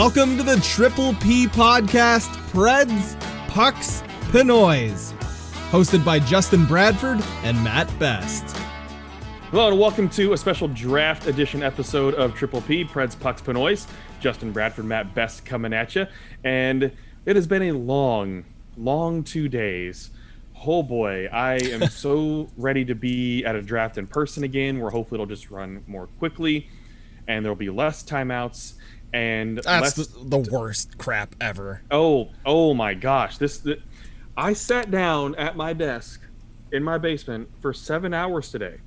Welcome to the Triple P podcast, Preds, Pucks, Pinoys, hosted by Justin Bradford and Matt Best. Hello and welcome to a special draft edition episode of Triple P, Preds, Pucks, Pinoys. Justin Bradford, Matt Best coming at you. And it has been a long 2 days. Oh boy, I am so ready to be at a draft in person again, where hopefully it'll just run more quickly and there'll be less timeouts. And that's the worst crap ever. Oh my gosh. I sat down at my desk in my basement for 7 hours today.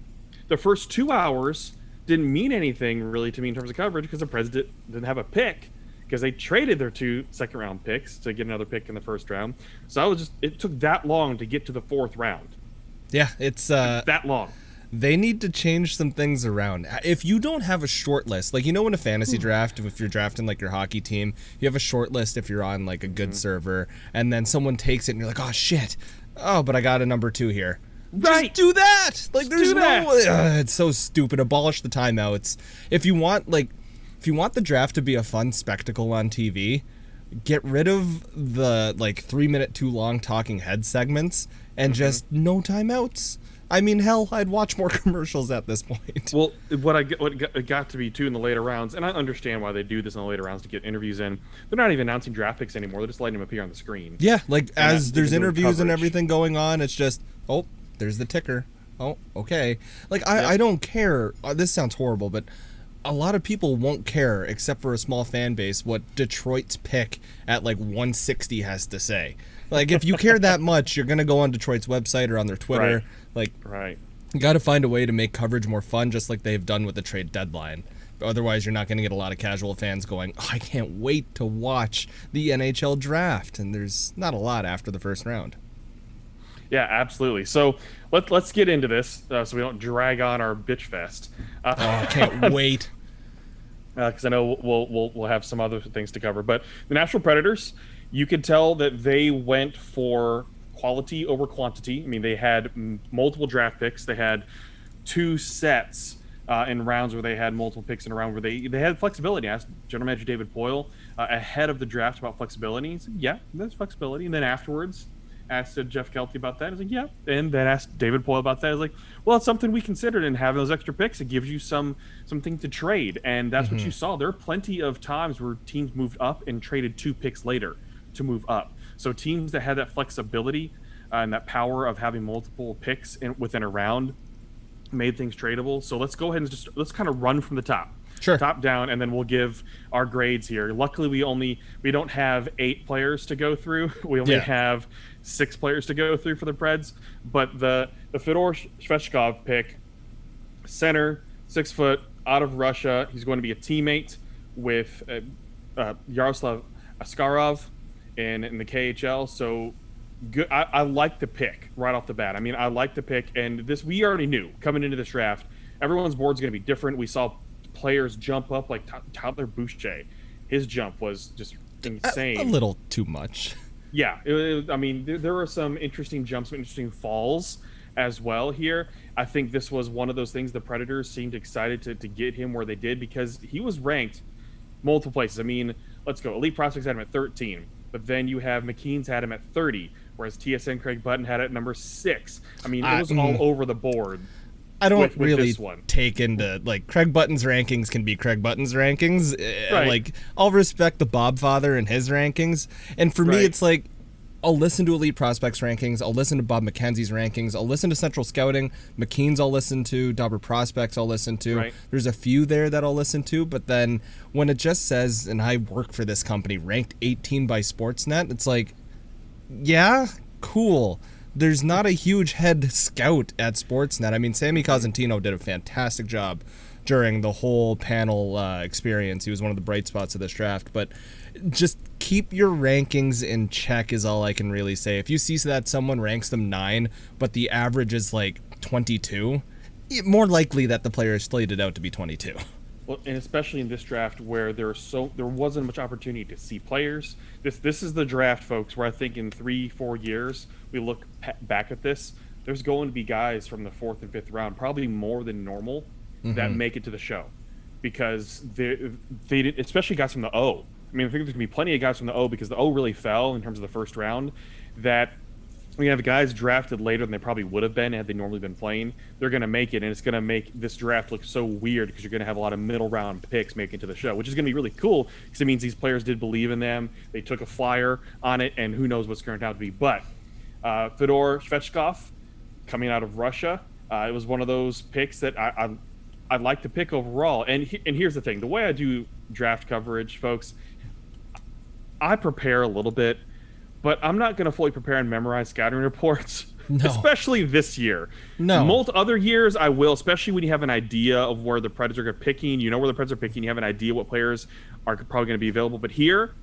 The first 2 hours didn't mean anything really to me in terms of coverage because the Preds didn't have a pick because they traded their 2 second-round picks to get another pick in the first round. So it took that long to get to the fourth round. Yeah, it's that long. They need to change some things around. If you don't have a short list, like, in a fantasy draft, if you're drafting like your hockey team, you have a short list if you're on like a good server, and then someone takes it and you're like, oh shit, but I got a number 2 here. Right. Just do that. Like, there's no. It's so stupid. Abolish the timeouts. If you want the draft to be a fun spectacle on TV, get rid of the 3 minute too long talking head segments and just no timeouts. I mean, hell, I'd watch more commercials at this point. Well, what it got to be too in the later rounds, and I understand why they do this in the later rounds to get interviews in. They're not even announcing draft picks anymore. They're just letting them appear on the screen. Yeah, as there's interviews and everything going on, it's just, oh, there's the ticker. Oh, okay. I don't care. This sounds horrible, but a lot of people won't care, except for a small fan base, what Detroit's pick at 160 has to say. If you care that much, you're going to go on Detroit's website or on their Twitter. Right. You got to find a way to make coverage more fun, just like they've done with the trade deadline. Otherwise, you're not going to get a lot of casual fans going, oh, I can't wait to watch the NHL draft. And there's not a lot after the first round. Yeah, absolutely. So let's get into this so we don't drag on our bitch fest. I can't wait. Because I know we'll have some other things to cover. But the Nashville Predators, you could tell that they went for quality over quantity. I mean, they had multiple draft picks. They had 2 sets in rounds where they had multiple picks in a round where they had flexibility. I asked General Manager David Poile ahead of the draft about flexibility. He said, yeah, there's flexibility. And then afterwards, asked Jeff Kelty about that. I was like, yeah. And then asked David Poile about that. I was like, well, it's something we considered in having those extra picks. It gives you something to trade. And that's what you saw. There are plenty of times where teams moved up and traded 2 picks later to move up. So teams that had that flexibility and that power of having multiple picks within a round made things tradable. So let's go ahead and let's kind of run from the top. Sure. Top down, and then we'll give our grades here. Luckily, we don't have 8 players to go through. We only have 6 players to go through for the Preds. But the Fedor Svechkov pick, center, 6 foot, out of Russia. He's going to be a teammate with Yaroslav Askarov in the KHL. So good. I like the pick right off the bat. I mean, I like the pick, and this we already knew coming into this draft. Everyone's board's going to be different. We saw players jump up like Tyler Boucher. His jump was just insane. A little too much. Yeah, I mean, there were some interesting jumps, some interesting falls as well here. I think this was one of those things the Predators seemed excited to get him where they did because he was ranked multiple places. I mean, let's go. Elite Prospects had him at 13, but then you have McKean's had him at 30, whereas TSN Craig Button had it at number 6. I mean, it was all over the board. I don't really take into Craig Button's rankings can be Craig Button's rankings. Right. I'll respect the Bob Father and his rankings. And for me, it's I'll listen to Elite Prospects rankings. I'll listen to Bob McKenzie's rankings. I'll listen to Central Scouting. McKean's I'll listen to. Dobber Prospects I'll listen to. Right. There's a few there that I'll listen to. But then when it just says, and I work for this company, ranked 18 by Sportsnet, it's yeah, cool. There's not a huge head scout at Sportsnet. I mean, Sammy Cosentino did a fantastic job during the whole panel experience. He was one of the bright spots of this draft. But just keep your rankings in check is all I can really say. If you see that someone ranks them 9, but the average is 22, more likely that the player is slated out to be 22. Well, and especially in this draft where there wasn't much opportunity to see players. This is the draft, folks, where I think in 3-4 years we look back at this. There's going to be guys from the 4th and 5th round, probably more than normal, that make it to the show, because they did, especially guys from the O. I I mean, I think there's gonna be plenty of guys from the O, because the O really fell in terms of the first round. That we have guys drafted later than they probably would have been had they normally been playing. They're going to make it, and it's going to make this draft look so weird because you're going to have a lot of middle round picks making it to the show, which is going to be really cool because it means these players did believe in them. They took a flyer on it, and who knows what's going to out to be. But Fedor Svechkov, coming out of Russia, it was one of those picks that I like to pick overall. And here's the thing: the way I do draft coverage, folks, I prepare a little bit. But I'm not going to fully prepare and memorize scouting reports, especially this year. Other years I will, especially when you have an idea of where the Predators are picking. You know where the Predators are picking. You have an idea what players are probably going to be available. But here,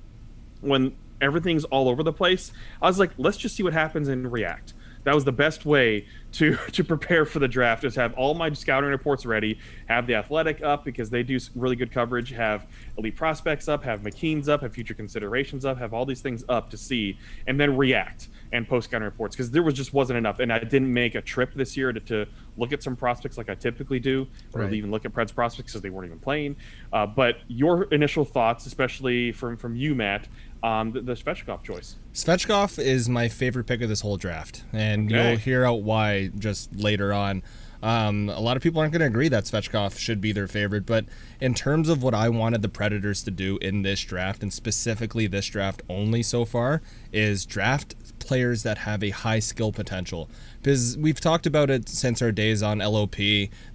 when everything's all over the place, I was like, let's just see what happens and react. That was the best way to prepare for the draft, is have all my scouting reports ready, have the Athletic up because they do really good coverage, have Elite Prospects up, have McKean's up, have Future Considerations up, have all these things up to see, and then react and post scouting reports, because there wasn't enough. And I didn't make a trip this year to look at some prospects like I typically do, or even look at Preds prospects because they weren't even playing. But your initial thoughts, especially from you, Matt, on the Svechkov choice. Svechkov is my favorite pick of this whole draft, and you'll hear out why just later on. A lot of people aren't going to agree that Svechkov should be their favorite, but in terms of what I wanted the Predators to do in this draft, and specifically this draft only so far, is draft players that have a high skill potential. Because we've talked about it since our days on LOP,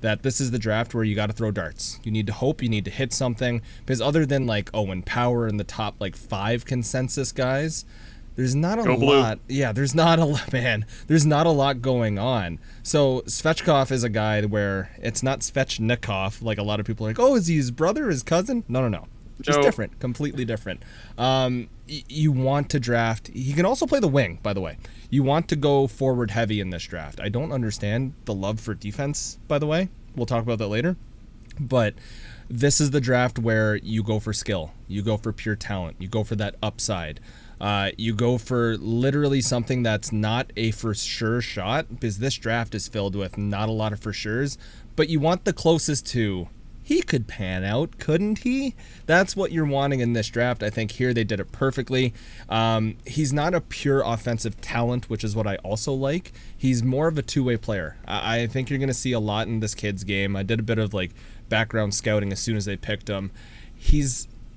that this is the draft where you got to throw darts. You need to hope, you need to hit something, because other than like Owen Power and the top like 5 consensus guys, there's not a lot. Yeah, there's not a lot, man. There's not a lot going on. So Svechkov is a guy where it's not Svechnikov, like a lot of people are like, oh, is he his brother, his cousin? No. Just different, completely different. You want to draft. He can also play the wing, by the way. You want to go forward heavy in this draft. I don't understand the love for defense, by the way. We'll talk about that later. But this is the draft where you go for skill. You go for pure talent. You go for that upside. You go for literally something that's not a for sure shot, because this draft is filled with not a lot of for sures, but you want the closest to, he could pan out, couldn't he? That's what you're wanting in this draft. I think here they did it perfectly. He's not a pure offensive talent, which is what I also like. He's more of a two-way player. I think you're going to see a lot in this kid's game. I did a bit of like background scouting as soon as they picked him.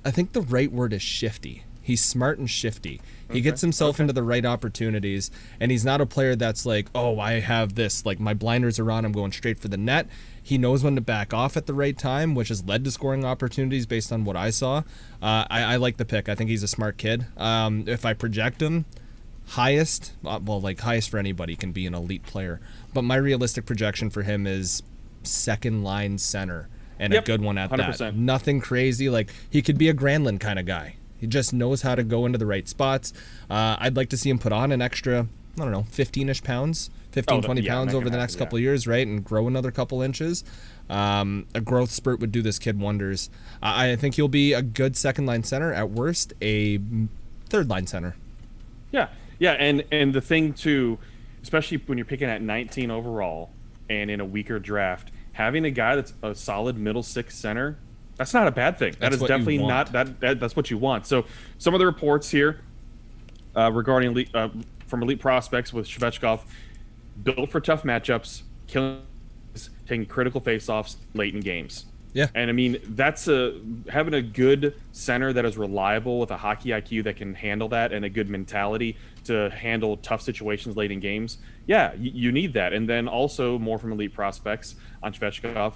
I think the right word is shifty. He's smart and shifty. He gets himself into the right opportunities, and he's not a player that's like, oh, I have this, like my blinders are on, I'm going straight for the net. He knows when to back off at the right time, which has led to scoring opportunities based on what I saw. I like the pick. I think he's a smart kid. If I project him, highest for anybody can be an elite player. But my realistic projection for him is second line center, and a good one at 100%. That. Nothing crazy. Like he could be a Granlund kind of guy. He just knows how to go into the right spots. I'd like to see him put on an extra, 15-ish pounds, 20 pounds over the next couple of years, right? And grow another couple inches. A growth spurt would do this kid wonders. I think he'll be a good second-line center. At worst, a third-line center. Yeah, and the thing, too, especially when you're picking at 19 overall and in a weaker draft, having a guy that's a solid middle six center, that's not a bad thing. That is definitely not that's what you want. So some of the reports here regarding from Elite Prospects with Svechkov, built for tough matchups, taking critical faceoffs late in games. Yeah. And I mean, that's having a good center that is reliable with a hockey IQ that can handle that, and a good mentality to handle tough situations late in games. Yeah, you need that. And then also more from Elite Prospects on Svechkov.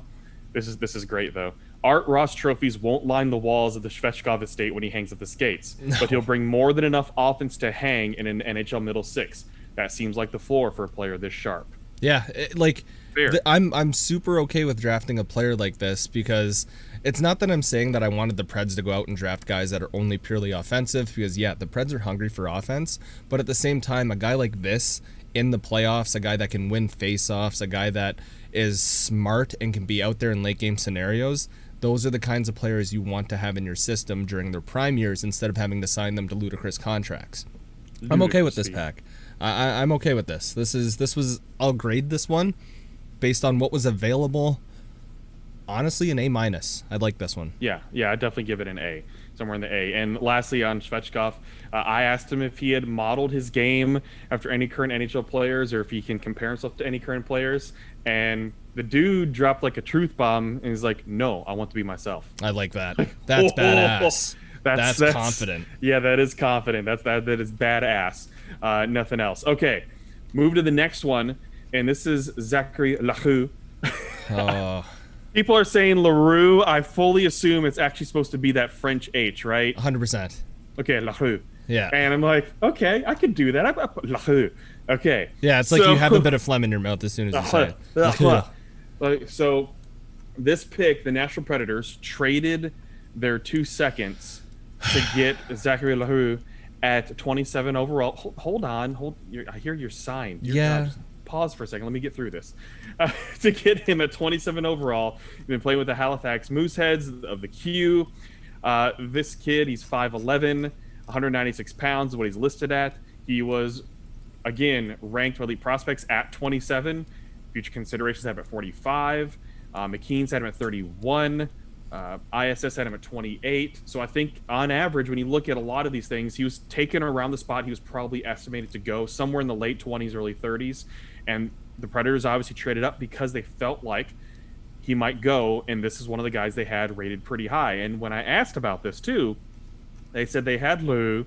This is great though. Art Ross trophies won't line the walls of the Svechkov estate when he hangs at the skates, but he'll bring more than enough offense to hang in an NHL middle six. That seems like the floor for a player this sharp. Yeah, I'm super okay with drafting a player like this, because it's not that I'm saying that I wanted the Preds to go out and draft guys that are only purely offensive, because the Preds are hungry for offense, but at the same time, a guy like this in the playoffs, a guy that can win face-offs, a guy that is smart and can be out there in late game scenarios, those are the kinds of players you want to have in your system during their prime years, instead of having to sign them to ludicrous contracts. I'm okay with this pack. I'm okay with this. I'll grade this one based on what was available. Honestly, an A-. I'd like this one. Yeah, I'd definitely give it an A. somewhere in the A. And lastly, on Svechkov, I asked him if he had modeled his game after any current NHL players or if he can compare himself to any current players. And the dude dropped like a truth bomb and he's like, no, I want to be myself. I like that. That's badass. That's confident. Yeah, that is confident. That is badass. Nothing else. Okay, move to the next one. And this is Zachary Lahoux. Oh. People are saying Leroux. I fully assume it's actually supposed to be that French H, right? 100%. Okay, Lahoux. Yeah. And I'm like, okay, I could do that. I put Lahoux. Okay. Yeah, it's like you have a bit of phlegm in your mouth as soon as you say it. So this pick, the Nashville Predators traded their 2 seconds to get Zachary Lahoux at 27 overall. Hold on. I hear your sign. Pause for a second. Let me get through this. To get him at 27 overall, he's been playing with the Halifax Mooseheads of the Q. This kid, he's 5'11", 196 pounds is what he's listed at. He was, again, ranked by Elite Prospects at 27. Future considerations have him at 45. McKean's had him at 31. ISS had him at 28. So I think on average, when you look at a lot of these things, he was taken around the spot he was probably estimated to go, somewhere in the late 20s, early 30s. And the Predators obviously traded up because they felt like he might go, and this is one of the guys they had rated pretty high. And when I asked about this too, they said they had Lou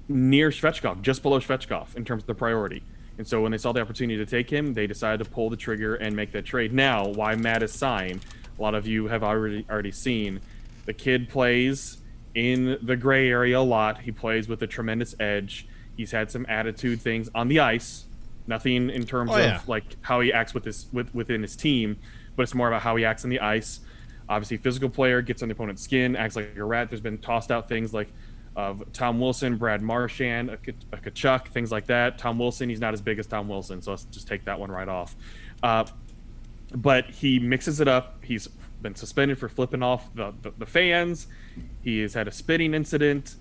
near Svechkov, just below Svechkov in terms of the priority. And so when they saw the opportunity to take him, they decided to pull the trigger and make that trade. Now, why Matt is signed, a lot of you have already seen. The kid plays in the gray area a lot. He plays with a tremendous edge. He's had some attitude things on the ice. Nothing in terms of like how he acts within his team, but it's more about how he acts on the ice. Obviously, physical player, gets on the opponent's skin, acts like a rat. There's been tossed out things like of Tom Wilson, Brad Marchand, a Kachuk, things like that. Tom Wilson, he's not as big as Tom Wilson, so let's just take that one right off. But he mixes it up. He's been suspended for flipping off the fans. He has had a spitting incident.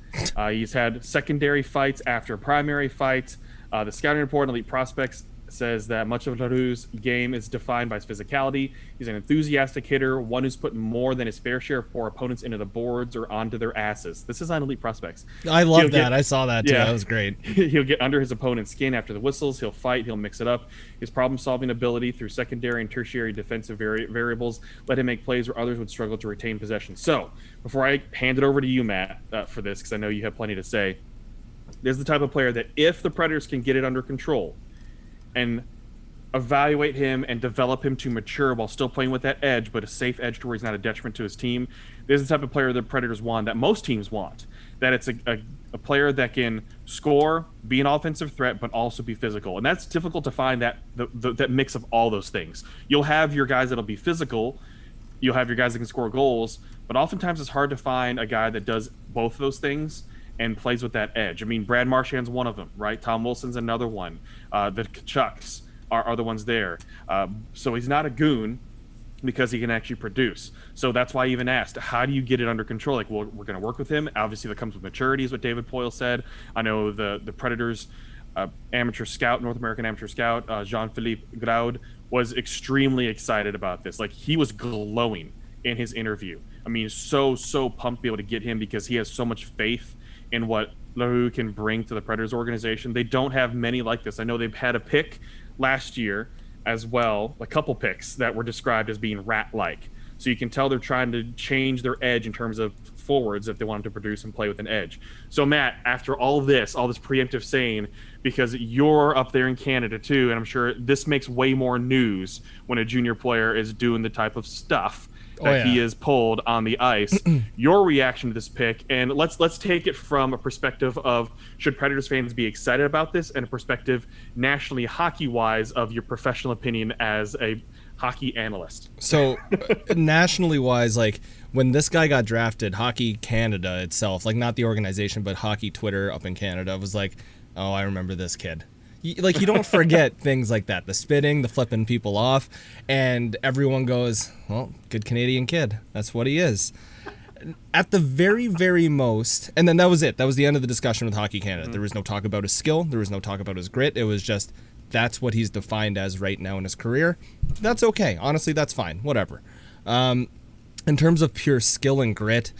He's had secondary fights after primary fights. The scouting report on Elite Prospects says that much of Laroux's game is defined by his physicality. He's an enthusiastic hitter, one who's put more than his fair share of poor opponents into the boards or onto their asses. This is on Elite Prospects. I love that. I saw that too. Yeah, that was great. He'll get under his opponent's skin after the whistles. He'll fight. He'll mix it up. His problem-solving ability through secondary and tertiary defensive variables let him make plays where others would struggle to retain possession. So, before I hand it over to you, Matt, for this, because I know you have plenty to say, there's the type of player that if the Predators can get it under control and evaluate him and develop him to mature while still playing with that edge, but a safe edge to where he's not a detriment to his team, there's the type of player the Predators want, that most teams want. That it's a player that can score, be an offensive threat, but also be physical. And that's difficult to find, that mix of all those things. You'll have your guys that'll be physical, you'll have your guys that can score goals, but oftentimes it's hard to find a guy that does both of those things and plays with that edge. I mean, Brad Marchand's one of them, right? Tom Wilson's another one. The Kachucks are the ones there. So he's not a goon because he can actually produce. So that's why I even asked, how do you get it under control? Like, well, we're going to work with him. Obviously, that comes with maturity, is what David Poyle said. I know the Predators amateur scout, North American amateur scout, Jean-Philippe Graud, was extremely excited about this. Like, he was glowing in his interview. I mean, so pumped to be able to get him because he has so much faith in what Leroux can bring to the Predators organization. They don't have many like this. I know they've had a pick last year as well, a couple picks that were described as being rat-like. So you can tell they're trying to change their edge in terms of forwards if they want to produce and play with an edge. So Matt, after all this preemptive saying, because you're up there in Canada too, and I'm sure this makes way more news when a junior player is doing the type of stuff that he is pulled on the ice. Your reaction to this pick, and let's take it from a perspective of, should Predators fans be excited about this, and a perspective nationally hockey-wise of your professional opinion as a hockey analyst. So nationally wise, like when this guy got drafted, Hockey Canada itself, like not the organization, but Hockey Twitter up in Canada was like, oh, I remember this kid. Like, you don't forget things like that, the spitting, the flipping people off, and everyone goes, well, good Canadian kid. That's what he is. At the very, very most, and then that was it. That was the end of the discussion with Hockey Canada. There was no talk about his skill. There was no talk about his grit. It was just, that's what he's defined as right now in his career. That's okay. Honestly, that's fine. Whatever. In terms of pure skill and grit,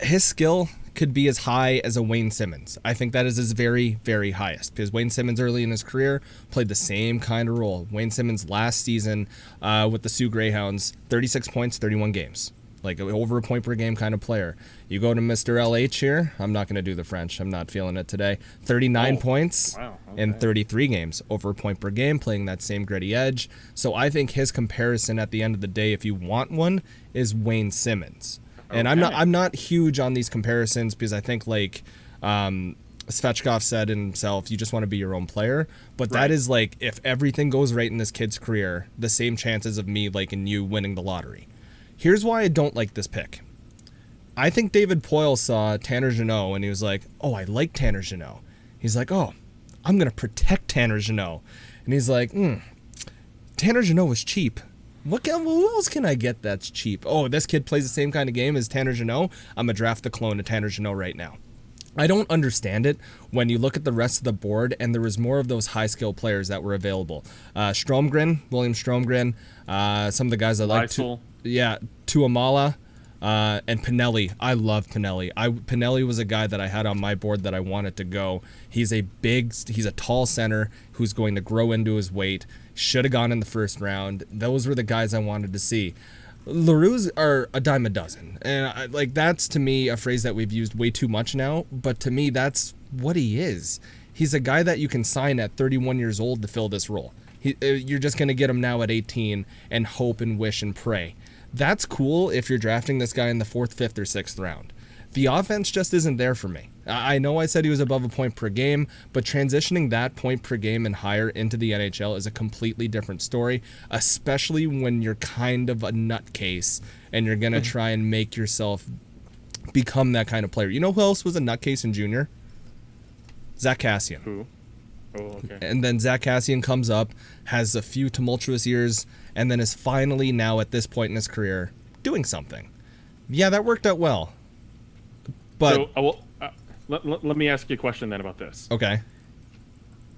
his skill could be as high as a Wayne Simmons. I think that is his very, very highest, because Wayne Simmons early in his career played the same kind of role. Wayne Simmons last season with the Sioux Greyhounds, 36 points, 31 games. Like over a point per game kind of player. You go to Mr. LH here. I'm not going to do the French. I'm not feeling it today. 39 points in 33 games, over a point per game, playing that same gritty edge. So I think his comparison at the end of the day, if you want one, is Wayne Simmons. And I'm not huge on these comparisons, because I think like Svechkov said himself, you just want to be your own player. But that is like, if everything goes right in this kid's career, the same chances of me liking you winning the lottery. Here's why I don't like this pick. I think David Poile saw Tanner Jeannot and he was like, oh, I like Tanner Jeannot. He's like, oh, I'm going to protect Tanner Jeannot. And he's like, Tanner Jeannot was cheap. What else can I get that's cheap? Oh, this kid plays the same kind of game as Tanner Jeannot. I'm going to draft the clone of Tanner Jeannot right now. I don't understand it when you look at the rest of the board, and there was more of those high-skill players that were available. William Stromgren, some of the guys I like. Tuamala, and Pinelli. I love Pinelli. Pinelli was a guy that I had on my board that I wanted to go. He's a tall center who's going to grow into his weight. Should have gone in the first round. Those were the guys I wanted to see. Leroux's are a dime a dozen. And that's to me a phrase that we've used way too much now, but to me that's what he is. He's a guy that you can sign at 31 years old to fill this role. You're just going to get him now at 18 and hope and wish and pray. That's cool if you're drafting this guy in the 4th, 5th, or 6th round. The offense just isn't there for me. I know I said he was above a point per game, but transitioning that point per game and higher into the NHL is a completely different story, especially when you're kind of a nutcase and you're going to try and make yourself become that kind of player. You know who else was a nutcase in junior? Zach Kassian. Who? Oh, okay. And then Zach Kassian comes up, has a few tumultuous years, and then is finally now at this point in his career doing something. Yeah, that worked out well. But let me ask you a question then about this. Okay.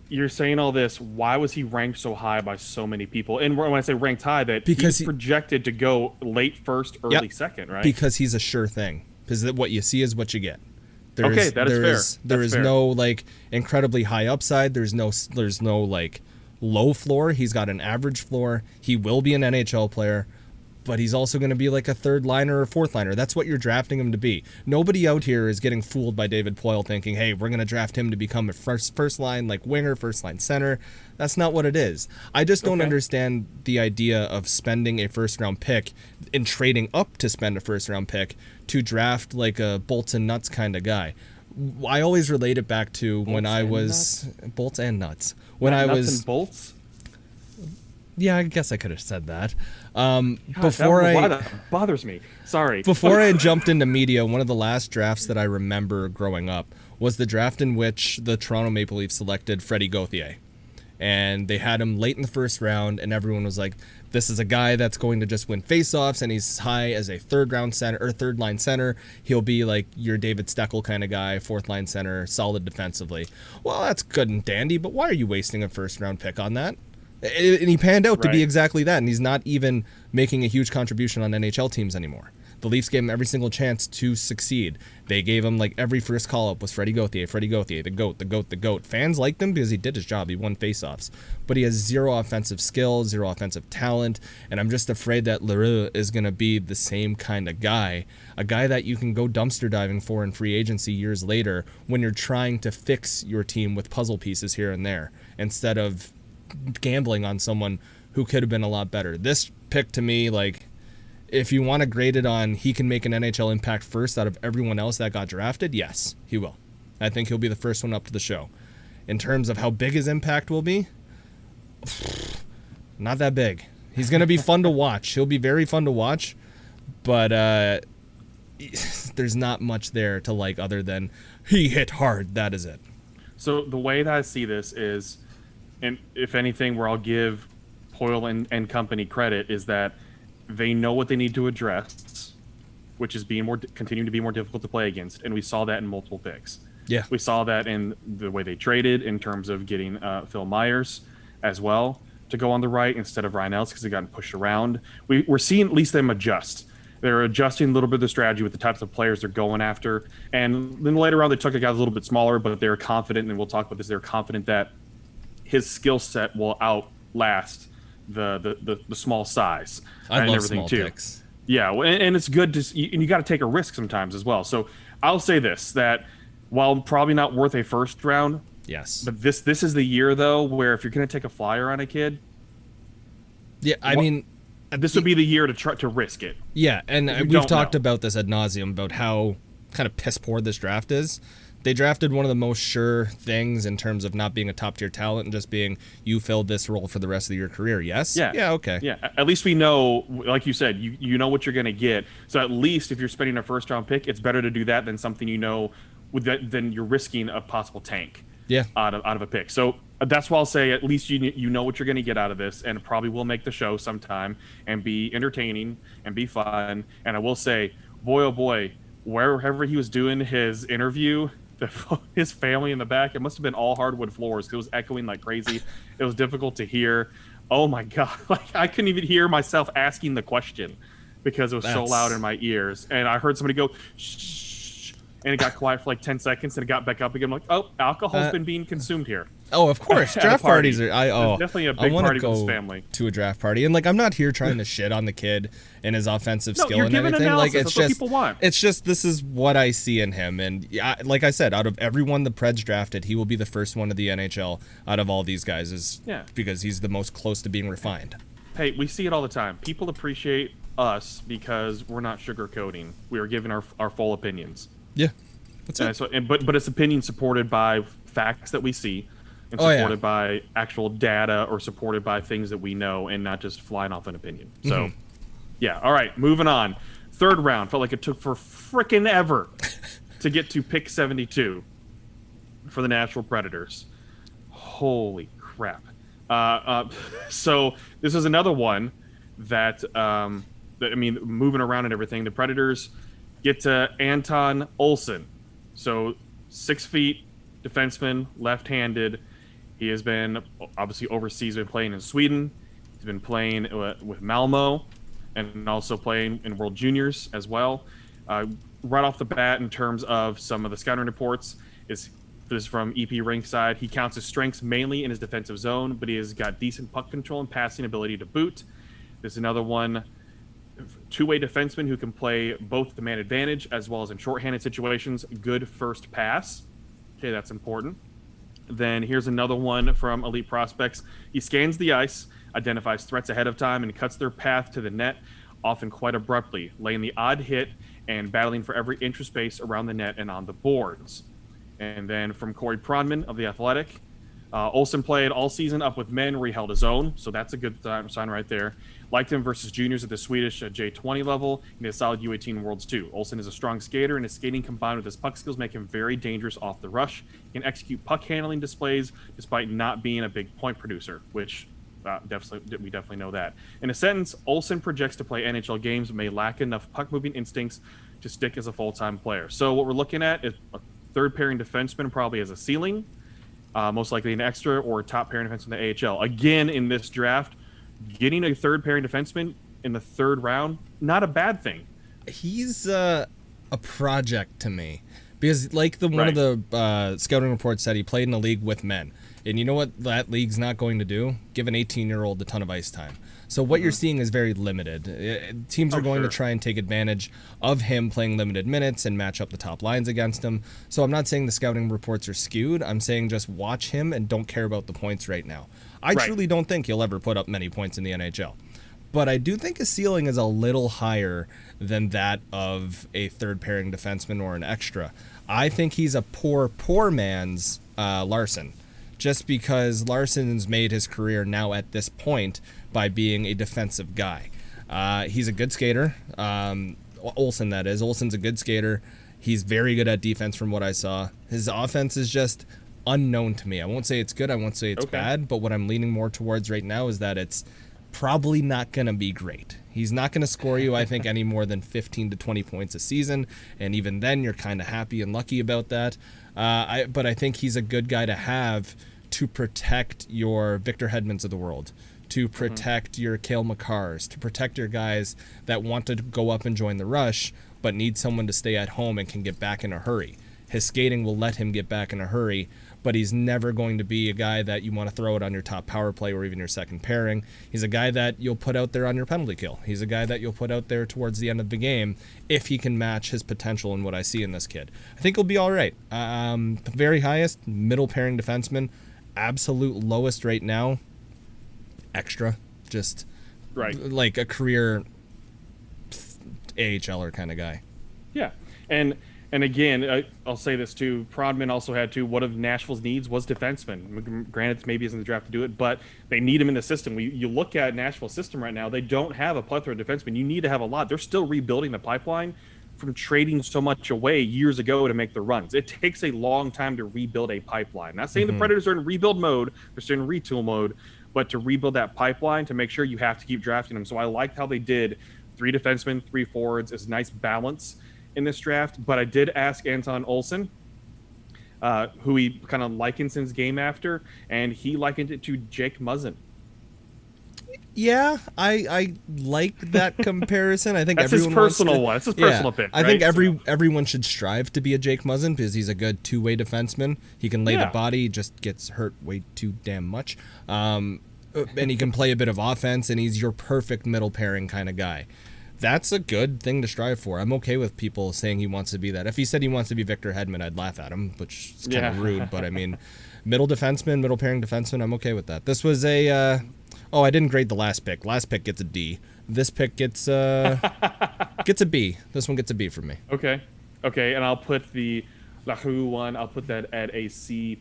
You're saying all this. Why was he ranked so high by so many people? And when I say ranked high, that because he's projected to go late first, early second, right? Because he's a sure thing. Because what you see is what you get. That is fair. There is no incredibly high upside. There's no low floor. He's got an average floor. He will be an NHL player, but he's also going to be like a third liner or fourth liner. That's what you're drafting him to be. Nobody out here is getting fooled by David Poile thinking, hey, we're going to draft him to become a first line winger, first line center. That's not what it is. I just don't understand the idea of spending a first round pick and trading up to spend a first round pick to draft like a bolts and nuts kind of guy. I always relate it back to when I was bolts and nuts. Nuts and bolts? Yeah, I guess I could have said that. Why that bothers me. Sorry. Before I jumped into media, one of the last drafts that I remember growing up was the draft in which the Toronto Maple Leafs selected Freddie Gauthier. And they had him late in the first round, and everyone was like, this is a guy that's going to just win faceoffs, and he's high as a third line center. He'll be like your David Steckel kind of guy, fourth line center, solid defensively. Well, that's good and dandy, but why are you wasting a first round pick on that? And he panned out to be exactly that, and he's not even making a huge contribution on NHL teams anymore. The Leafs gave him every single chance to succeed. They gave him every first call-up was Freddie Gauthier, the GOAT. Fans liked him because he did his job. He won faceoffs. But he has zero offensive skill, zero offensive talent, and I'm just afraid that Leroux is going to be the same kind of guy, a guy that you can go dumpster diving for in free agency years later when you're trying to fix your team with puzzle pieces here and there instead of gambling on someone who could have been a lot better. This pick to me, if you want to grade it on he can make an NHL impact first out of everyone else that got drafted, yes, he will. I think he'll be the first one up to the show. In terms of how big his impact will be, not that big. He's going to be fun to watch. He'll be very fun to watch, but there's not much there to like other than he hit hard. That is it. So the way that I see this is, and if anything, where I'll give Poile and company credit is that they know what they need to address, which is continuing to be more difficult to play against, and we saw that in multiple picks. Yeah, we saw that in the way they traded in terms of getting Phil Myers as well to go on the right instead of Ryan Ellis because they got pushed around. We're seeing at least them adjust, They're adjusting a little bit of the strategy with the types of players they're going after. And then later on, they took a guy a little bit smaller, but they're confident, and we'll talk about this, they're confident that his skill set will outlast the small size I love small picks. Yeah, and it's good and you got to take a risk sometimes as well. So I'll say this, that while probably not worth a first round, yes, but this is the year though where if you're going to take a flyer on a kid, yeah, I mean, this would be the year to try to risk it. Yeah, and we've talked about this ad nauseum about how kind of piss poor this draft is. They drafted one of the most sure things in terms of not being a top tier talent and just being, you filled this role for the rest of your career. Yes. Yeah. Okay. Yeah. At least we know, like you said, you know what you're going to get. So at least if you're spending a first round pick, it's better to do that than something than you're risking a possible tank. Yeah. Out of a pick. So that's why I'll say at least you know what you're going to get out of this, and it probably will make the show sometime and be entertaining and be fun. And I will say, boy, oh boy, wherever he was doing his interview, his family in the back, it must have been all hardwood floors. It was echoing like crazy. It was difficult to hear. Oh my God. Like I couldn't even hear myself asking the question because it was so loud in my ears. And I heard somebody go, shh. And it got quiet for like 10 seconds, and it got back up again. I'm like, oh, alcohol's been being consumed here. Oh, of course. Draft parties are. Definitely a big party for his family. To a draft party, and like I'm not here trying to shit on the kid and his offensive skill and everything. Analysis. Like it's That's just, what people want. It's just this is what I see in him, and like I said, out of everyone the Preds drafted, he will be the first one of the NHL out of all these guys, because he's the most close to being refined. Hey, we see it all the time. People appreciate us because we're not sugarcoating. We are giving our full opinions. Yeah. That's it. So, but it's opinions supported by facts that we see, and supported by actual data, or supported by things that we know, and not just flying off an opinion. So, yeah. All right, moving on. Third round felt like it took for frickin' ever to get to pick 72 for the Nashville Predators. Holy crap! So this is another one that moving around and everything. The Predators get to Anton Olsen. So 6 feet, defenseman, left-handed. He has been obviously overseas, been playing in Sweden. He's been playing with Malmo, and also playing in World Juniors as well. Right off the bat, in terms of some of the scouting reports, this is from EP Rinkside. He counts his strengths mainly in his defensive zone, but he has got decent puck control and passing ability to boot. There's another one. Two-way defenseman who can play both the man advantage as well as in shorthanded situations. Good first pass. Okay, that's important. Then here's another one from Elite Prospects. He scans the ice, identifies threats ahead of time, and cuts their path to the net, often quite abruptly, laying the odd hit and battling for every inch of space around the net and on the boards. And then from Corey Pronman of The Athletic, Olsen played all season up with men where he held his own, so that's a good sign right there. Liked him versus juniors at the Swedish J20 level, and a solid U18 Worlds too. Olsen is a strong skater, and his skating combined with his puck skills make him very dangerous off the rush. He can execute puck handling displays despite not being a big point producer, which we definitely know that. In a sentence, Olsen projects to play NHL games but may lack enough puck moving instincts to stick as a full-time player. So what we're looking at is a third pairing defenseman, probably as a ceiling. Most likely an extra or a top pairing defenseman in the AHL. Again, in this draft, getting a third pairing defenseman in the third round, not a bad thing. He's a project to me because, like one of the scouting reports said, he played in a league with men. And you know what that league's not going to do? Give an 18-year-old a ton of ice time. So what you're seeing is very limited. Teams are going to try and take advantage of him playing limited minutes and match up the top lines against him. So I'm not saying the scouting reports are skewed. I'm saying just watch him and don't care about the points right now. I truly don't think he'll ever put up many points in the NHL. But I do think his ceiling is a little higher than that of a third pairing defenseman or an extra. I think he's a poor man's Larson. Just because Larson's made his career now at this point by being a defensive guy. He's a good skater. Olsen, that is. Olsen's a good skater. He's very good at defense from what I saw. His offense is just unknown to me. I won't say it's good. I won't say it's bad. But what I'm leaning more towards right now is that it's probably not going to be great. He's not going to score you, I think, any more than 15 to 20 points a season. And even then, you're kind of happy and lucky about that. But I think he's a good guy to have to protect your Victor Hedmans of the world, to protect your Cale Makars, to protect your guys that want to go up and join the rush, but need someone to stay at home and can get back in a hurry. His skating will let him get back in a hurry, but he's never going to be a guy that you want to throw it on your top power play or even your second pairing. He's a guy that you'll put out there on your penalty kill. He's a guy that you'll put out there towards the end of the game if he can match his potential and what I see in this kid. I think he'll be all right. Very highest, middle pairing defenseman. Absolute lowest right now, extra. Just like a career AHLer kind of guy. Yeah. And again, I'll say this too. Prodman also had one of Nashville's needs was defenseman. Granted, maybe isn't the draft to do it, but they need him in the system. You look at Nashville's system right now; they don't have a plethora of defensemen. You need to have a lot. They're still rebuilding the pipeline from trading so much away years ago to make the runs. It takes a long time to rebuild a pipeline. Not saying the Predators are in rebuild mode; they're still in retool mode. But to rebuild that pipeline, to make sure you have to keep drafting them. So I liked how they did 3 defensemen, 3 forwards. It's a nice balance in this draft. But I did ask Anton Olsen, who he kind of likens his game after, and he likened it to Jake Muzzin. Yeah, I like that comparison. I think that's everyone his personal one. It's his personal pick. I think everyone should strive to be a Jake Muzzin because he's a good two-way defenseman. He can lay the body, just gets hurt way too damn much. And he can play a bit of offense, and he's your perfect middle pairing kind of guy. That's a good thing to strive for. I'm okay with people saying he wants to be that. If he said he wants to be Victor Hedman, I'd laugh at him, which is kind of rude. But I mean, middle defenseman, middle pairing defenseman, I'm okay with that. This was a... I didn't grade the last pick. Last pick gets a D. This pick gets gets a B. This one gets a B from me. Okay, and I'll put the Lahoud one. I'll put that at a C+.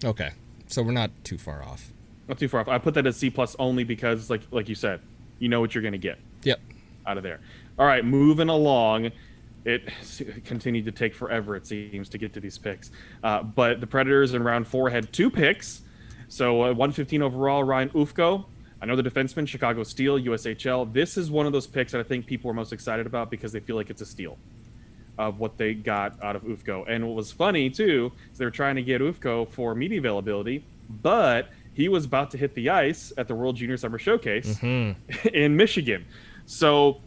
Okay, so we're not too far off. Not too far off. I put that at C+ only because, like you said, you know what you're gonna get. Yep. Out of there. All right, moving along. It continued to take forever, it seems, to get to these picks. But the Predators in round 4 had 2 picks. So 115 overall, Ryan Ufko, another defenseman, Chicago Steel, USHL. This is one of those picks that I think people are most excited about because they feel like it's a steal of what they got out of Ufko. And what was funny, too, is they were trying to get Ufko for media availability, but he was about to hit the ice at the World Junior Summer Showcase in Michigan. So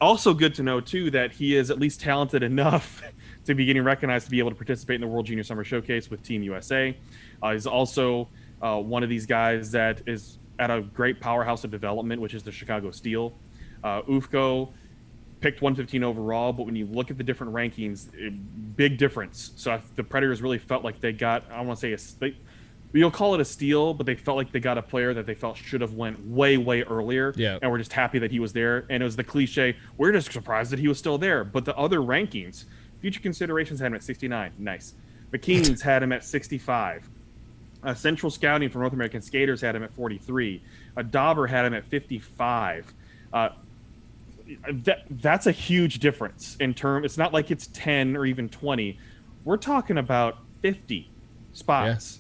also good to know, too, that he is at least talented enough to be getting recognized to be able to participate in the World Junior Summer Showcase with Team USA. He's also one of these guys that is at a great powerhouse of development, which is the Chicago Steel. Ufko picked 115 overall, but when you look at the different rankings, big difference. So the Predators really felt like they got, I don't want to say you'll call it a steal, but they felt like they got a player that they felt should have went way, way earlier. Yeah. And we're just happy that he was there. And it was the cliche, we're just surprised that he was still there. But the other rankings, future considerations had him at 69. Nice. McKean's had him at 65. Central Scouting for North American Skaters had him at 43. Dauber had him at 55. That's a huge difference in term. It's not like it's 10 or even 20. We're talking about 50 spots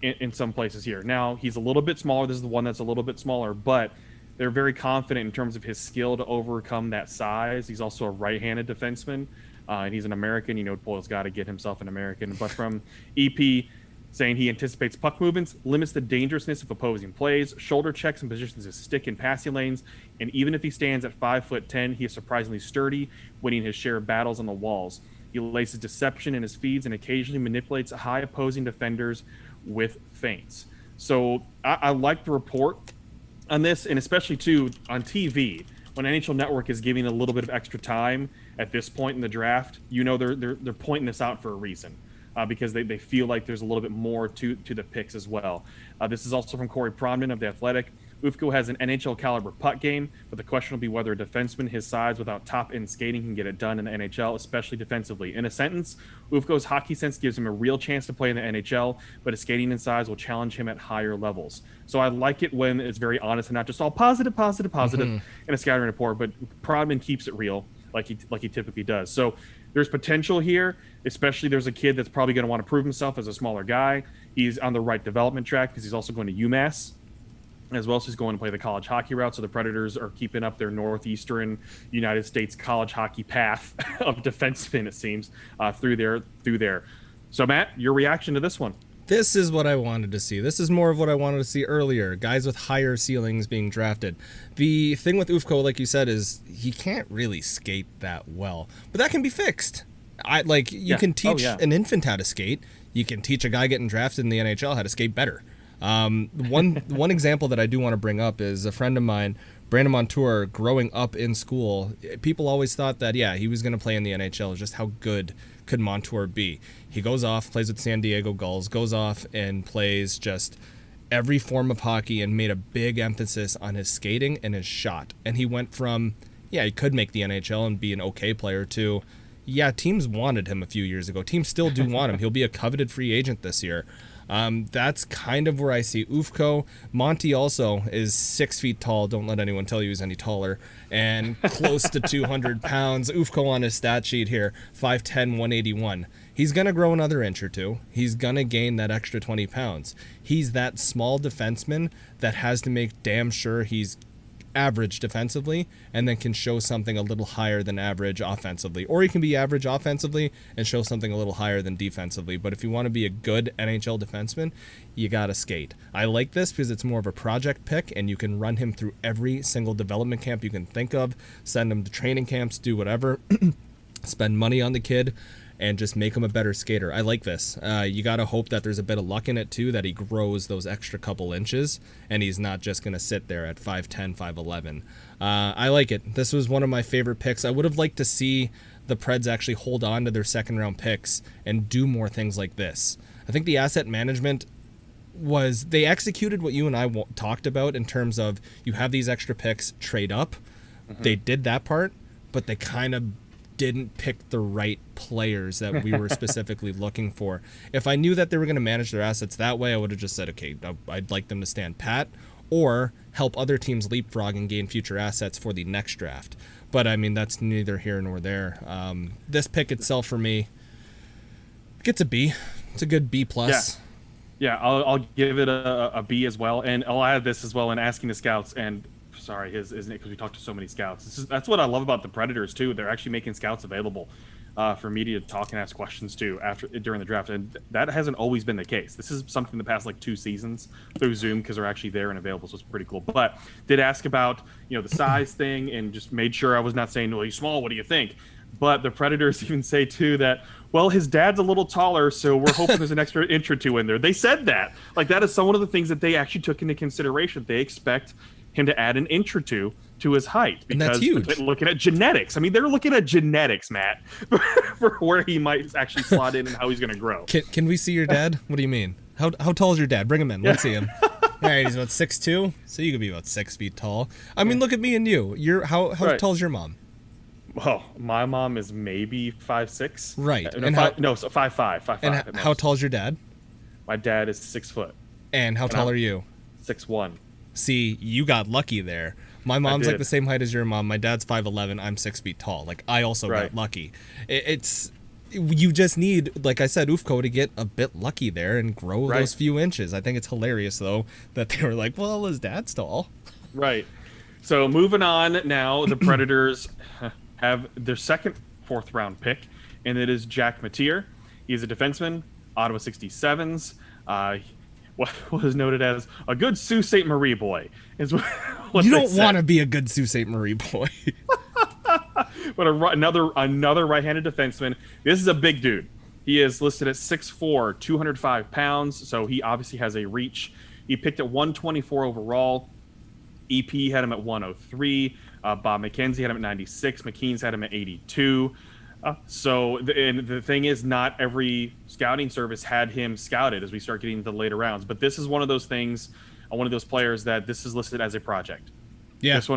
in some places here. Now, he's a little bit smaller. This is the one that's a little bit smaller, but they're very confident in terms of his skill to overcome that size. He's also a right-handed defenseman, and he's an American. You know, Boyle's got to get himself an American. But from EP, saying he anticipates puck movements, limits the dangerousness of opposing plays, shoulder checks and positions his stick in passing lanes, and even if he stands at 5'10", he is surprisingly sturdy, winning his share of battles on the walls. He laces deception in his feeds and occasionally manipulates high opposing defenders with feints. So I like the report on this, and especially too on TV when NHL Network is giving a little bit of extra time at this point in the draft. You know they're pointing this out for a reason. Because they feel like there's a little bit more to the picks as well. This is also from Corey Pronman of The Athletic. Ufko has an NHL caliber puck game, but the question will be whether a defenseman his size without top-end skating can get it done in the NHL, especially defensively. In a sentence, Ufko's hockey sense gives him a real chance to play in the NHL, but his skating and size will challenge him at higher levels. So I like it when it's very honest and not just all positive in a scouting report, but Pronman keeps it real like he typically does. So there's potential here, especially there's a kid that's probably going to want to prove himself as a smaller guy. He's on the right development track because he's also going to UMass, as well as he's going to play the college hockey route. So the Predators are keeping up their northeastern United States college hockey path of defensemen, it seems, through there. So, Matt, your reaction to this one? This is what I wanted to see. This is more of what I wanted to see earlier. Guys with higher ceilings being drafted. The thing with Ufko, like you said, is he can't really skate that well. But that can be fixed. You can teach an infant how to skate. You can teach a guy getting drafted in the NHL how to skate better. One example that I do want to bring up is a friend of mine, Brandon Montour, growing up in school. People always thought that, he was going to play in the NHL. Just how good could Montour be? He goes off, plays with San Diego Gulls, goes off and plays just every form of hockey and made a big emphasis on his skating and his shot. And he went from, he could make the NHL and be an okay player to, teams wanted him a few years ago. Teams still do want him. He'll be a coveted free agent this year. That's kind of where I see Ufko. Monty also is 6 feet tall. Don't let anyone tell you he's any taller. And close to 200 pounds. Ufko on his stat sheet here, 5'10", 181. He's going to grow another inch or two. He's going to gain that extra 20 pounds. He's that small defenseman that has to make damn sure he's average defensively and then can show something a little higher than average offensively, or he can be average offensively and show something a little higher than defensively. But if you want to be a good NHL defenseman, you gotta skate. I like this because it's more of a project pick and you can run him through every single development camp you can think of, send him to training camps, do whatever, spend money on the kid and just make him a better skater. I like this. You got to hope that there's a bit of luck in it, too, that he grows those extra couple inches, and he's not just going to sit there at 5'10", 5'11". I like it. This was one of my favorite picks. I would have liked to see the Preds actually hold on to their second-round picks and do more things like this. I think the asset management they executed what you and I talked about in terms of you have these extra picks, trade up. Mm-hmm. They did that part, but they kind of didn't pick the right players that we were specifically looking for. If I knew that they were going to manage their assets that way, I would have just said, okay, I'd like them to stand pat or help other teams leapfrog and gain future assets for the next draft. But, I mean, that's neither here nor there. This pick itself for me gets a B. It's a good B+. Yeah, I'll give it a B as well. And I'll add this as well in asking the scouts and sorry, his name, because we talked to so many scouts. That's what I love about the Predators too. They're actually making scouts available for media to talk and ask questions to during the draft, and that hasn't always been the case. This is something the past 2 seasons through Zoom because they're actually there and available, so it's pretty cool. But did ask about the size thing and just made sure I was not saying, well, he's small. What do you think? But the Predators even say too that, well, his dad's a little taller, so we're hoping there's an extra inch or two in there. They said that. That is one of the things that they actually took into consideration. They expect him to add an inch or two to his height because and that's huge. Looking at genetics. I mean, they're looking at genetics, Matt, for where he might actually slot in and how he's going to grow. Can we see your dad? What do you mean? How tall is your dad? Bring him in. Let's see him. All right, he's about 6'2", so you could be about 6 feet tall. I mean, look at me and you. How tall is your mom? Well, my mom is maybe 5'6". Right. No, 5'5". And how tall is your dad? My dad is 6 foot. And how tall are you? 6'1". See, you got lucky there. My mom's the same height as your mom. My dad's 5'11". I'm 6 feet tall. I also got lucky. You just need, like I said, Ufko to get a bit lucky there and grow those few inches. I think it's hilarious, though, that they were like, well, his dad's tall. Right. So moving on now, the Predators have their second fourth-round pick, and it is Jack Mateer. He is a defenseman, Ottawa 67s. What is noted as a good Sault Ste. Marie boy is what you don't want to be a good Sault Ste. Marie boy. But another right-handed defenseman. This is a big dude. He is listed at 6'4", 205 pounds, so he obviously has a reach. He picked at 124 overall. EP had him at 103. Bob McKenzie had him at 96. McKean's had him at 82. So the thing is, not every scouting service had him scouted as we start getting into the later rounds. But this is one of those things, one of those players that this is listed as a project. Yeah. This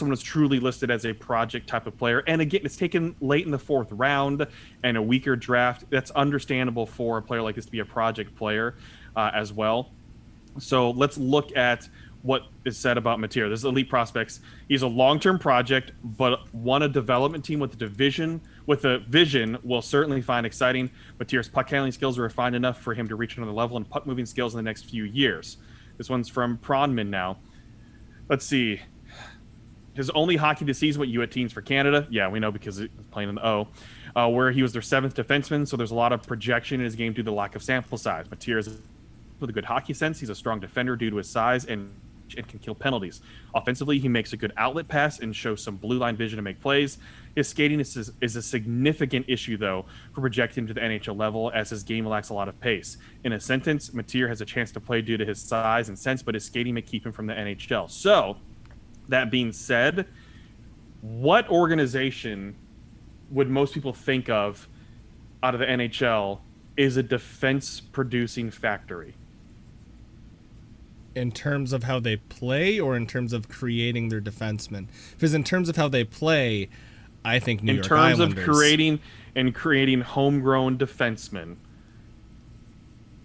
one is truly listed as a project type of player. And again, it's taken late in the 4th round and a weaker draft. That's understandable for a player like this to be a project player as well. So let's look at what is said about Mateer. This is elite prospects. He's a long-term project, but one a development team with a vision will certainly find exciting. Mateer's puck handling skills are refined enough for him to reach another level and puck moving skills in the next few years. This one's from Pronman now. Let's see. his only hockey this season with U18s for Canada. Yeah, we know because he's playing in the O. Where he was their 7th defenseman, so there's a lot of projection in his game due to the lack of sample size. Mattier is with a good hockey sense. He's a strong defender due to his size and can kill penalties. Offensively, he makes a good outlet pass and shows some blue line vision to make plays. His skating is a significant issue, though, for projecting him to the NHL level, as his game lacks a lot of pace. In a sentence, Mattier has a chance to play due to his size and sense, but his skating may keep him from the NHL. So, that being said, what organization would most people think of out of the NHL is a defense-producing factory? In terms of how they play, or in terms of creating their defensemen? Because in terms of how they play, I think New York Islanders. In terms of creating homegrown defensemen,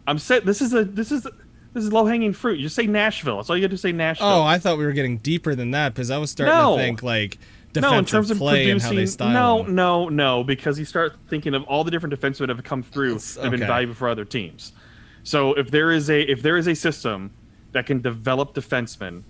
I'm set. This is low hanging fruit. You just say Nashville. That's all you got to say. Nashville. Oh, I thought we were getting deeper than that, because I was starting to think like defensive in terms of play producing, and how they style. No, because you start thinking of all the different defensemen that have come through that have been valuable for other teams. So if there is a system that can develop defensemen,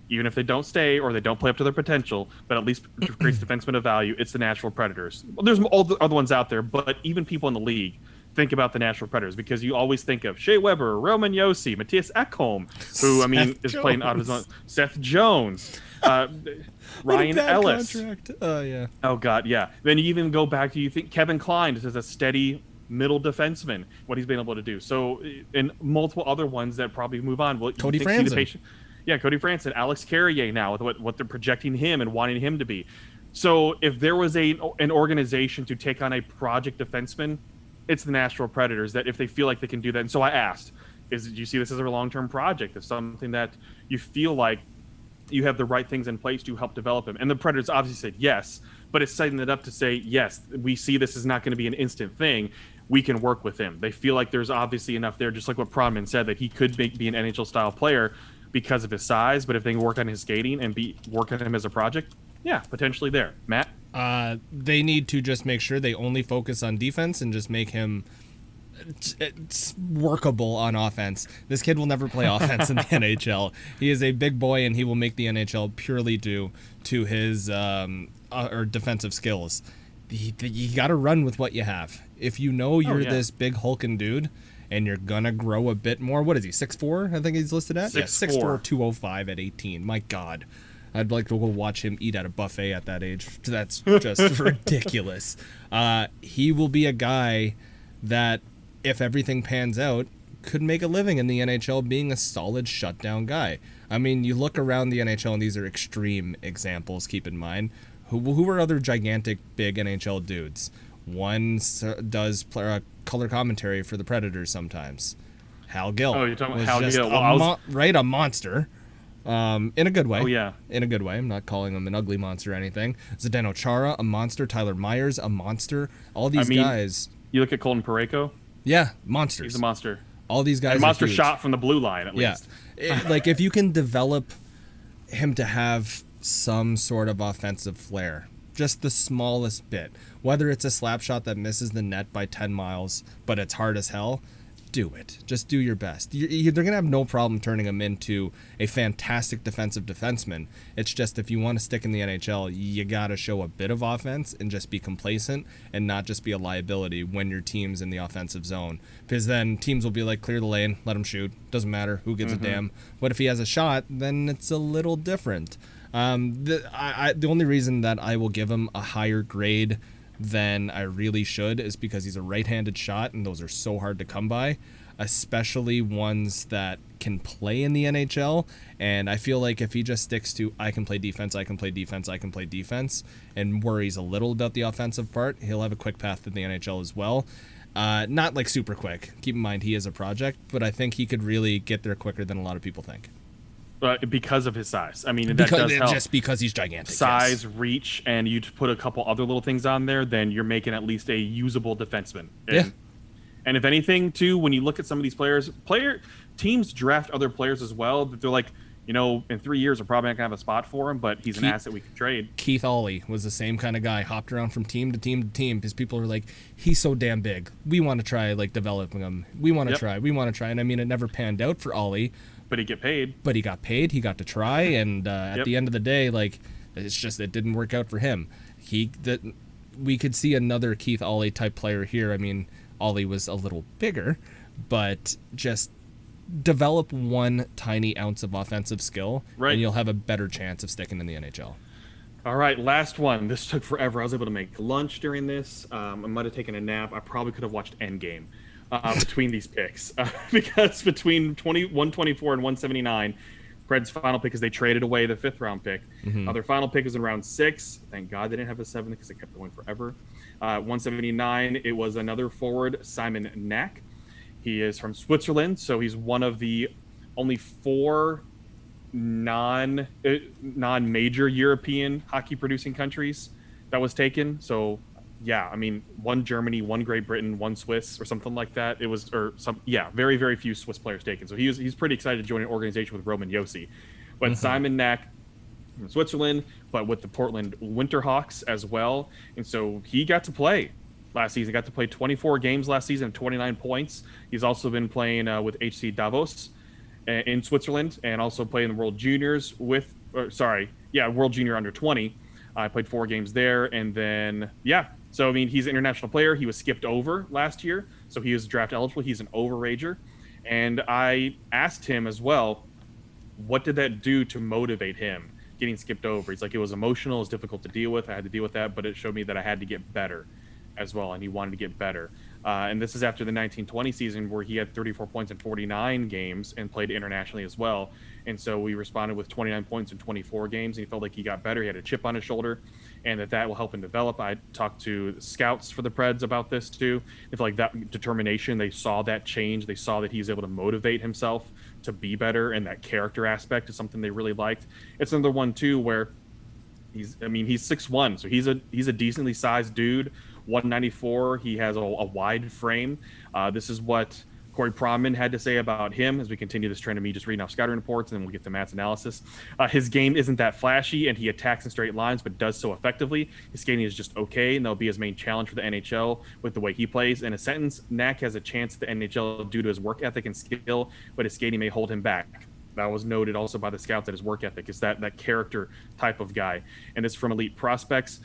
even if they don't stay or they don't play up to their potential, but at least creates defensemen of value, it's the Nashville Predators. Well, there's all the other ones out there, but even people in the league think about the Nashville Predators, because you always think of Shea Weber, Roman Josi, Matthias Ekholm, who is playing out of his own, Seth Jones, Ryan Ellis. Oh yeah. Oh god, yeah. Then you even go back to, you think Kevin Kline is a steady middle defenseman, what he's been able to do. So, and multiple other ones that probably move on. Well, Cody Franzen. Yeah, Cody Franzen, Alex Carrier now with what they're projecting him and wanting him to be. So if there was an organization to take on a project defenseman, it's the Nashville Predators, that if they feel like they can do that. And so I asked, do you see this as a long-term project? Is something that you feel like you have the right things in place to help develop him? And the Predators obviously said yes, but it's setting it up to say, yes, we see this is not going to be an instant thing. We can work with him. They feel like there's obviously enough there, just like what Prodman said, that he could be an NHL-style player because of his size, but if they can work on his skating and work on him as a project, yeah, potentially there. Matt? They need to just make sure they only focus on defense and just make him workable on offense. This kid will never play offense in the NHL. He is a big boy, and he will make the NHL purely due to his or defensive skills. You got to run with what you have. If you know you're this big hulking dude and you're going to grow a bit more, what is he, 6'4"? I think he's listed at? 6'4", 205 at 18. My God. I'd like to go watch him eat at a buffet at that age. That's just ridiculous. He will be a guy that, if everything pans out, could make a living in the NHL being a solid shutdown guy. I mean, you look around the NHL, and these are extreme examples, keep in mind. Who are other gigantic, big NHL dudes? One does color commentary for the Predators sometimes. Hal Gill. Oh, you're talking about Hal Gill. A monster. In a good way. Oh, yeah. In a good way. I'm not calling him an ugly monster or anything. Zdeno Chara, a monster. Tyler Myers, a monster. All these guys. You look at Colton Parayko. Yeah, monsters. He's a monster. All these guys a monster shot from the blue line, at least. Like, if you can develop him to have some sort of offensive flair, just the smallest bit, whether it's a slap shot that misses the net by 10 miles, but it's hard as hell, do it. Just do your best. They're going to have no problem turning him into a fantastic defensive defenseman. It's just, if you want to stick in the NHL, you got to show a bit of offense and just be complacent and not just be a liability when your team's in the offensive zone. Because then teams will be like, clear the lane, let him shoot. Doesn't matter. Who gives a damn? But if he has a shot, then it's a little different. The only reason that I will give him a higher grade than I really should is because he's a right-handed shot, and those are so hard to come by, especially ones that can play in the NHL. And I feel like if he just sticks to I can play defense, I can play defense, I can play defense, and worries a little about the offensive part, he'll have a quick path to the NHL as well. Not like super quick. Keep in mind he is a project, but I think he could really get there quicker than a lot of people think. Because of his size. I mean, that does help. Just because he's gigantic. Size, reach, and you put a couple other little things on there, then you're making at least a usable defenseman. And if anything, too, when you look at some of these teams draft other players as well, that they're like, in 3 years, we're probably not going to have a spot for him, but he's an asset we can trade. Keith Ollie was the same kind of guy, hopped around from team to team to team, because people were like, he's so damn big. We want to try, developing him. We want to try. And I mean, it never panned out for Ollie. But he got paid. He got to try, and at the end of the day, It's just it didn't work out for him. We could see another Keith Ollie type player here. I mean, Ollie was a little bigger, but just develop one tiny ounce of offensive skill, right, and you'll have a better chance of sticking in the NHL. All right, last one. This took forever. I was able to make lunch during this. I might have taken a nap. I probably could have watched Endgame between these picks because between 124 and 179, Preds' final pick is they traded away the 5th round pick. Their final pick is in round 6. Thank God they didn't have a 7th because it kept going forever. 179, it was another forward, Simon Knack. He is from Switzerland, so he's one of the only 4 non-major European hockey producing countries that was taken. So yeah, I mean, 1 Germany, 1 Great Britain, 1 Swiss, or something like that. It was, very, very few Swiss players taken. So he's pretty excited to join an organization with Roman Josi. But Simon Knack from Switzerland, but with the Portland Winterhawks as well. And so he got to play last season. Got to play 24 games last season, 29 points. He's also been playing with HC Davos in Switzerland, and also playing the World Juniors World Junior Under 20. I played 4 games there, and then so I mean, he's an international player. He was skipped over last year, so he was draft eligible. He's an overager, and I asked him as well, what did that do to motivate him getting skipped over? He's like, it was emotional, it was difficult to deal with. I had to deal with that, but it showed me that I had to get better as well, and he wanted to get better. And this is after the 1920 season where he had 34 points in 49 games and played internationally as well. And so we responded with 29 points in 24 games, and he felt like he got better. He had a chip on his shoulder, and that will help him develop. I talked to the scouts for the Preds about this too. I feel like that determination, they saw that change. They saw that he was able to motivate himself to be better, and that character aspect is something they really liked. It's another one too where he's 6'1", so he's a decently sized dude. 194. He has a wide frame. This is what Corey Pronman had to say about him as we continue this trend of me just reading off scouting reports, and then we'll get to Matt's analysis. His game isn't that flashy, and he attacks in straight lines, but does so effectively. His skating is just okay, and that'll be his main challenge for the NHL with the way he plays. In a sentence, Knack has a chance at the NHL due to his work ethic and skill, but his skating may hold him back. That was noted also by the scouts that his work ethic is that character type of guy. And it's from elite prospects.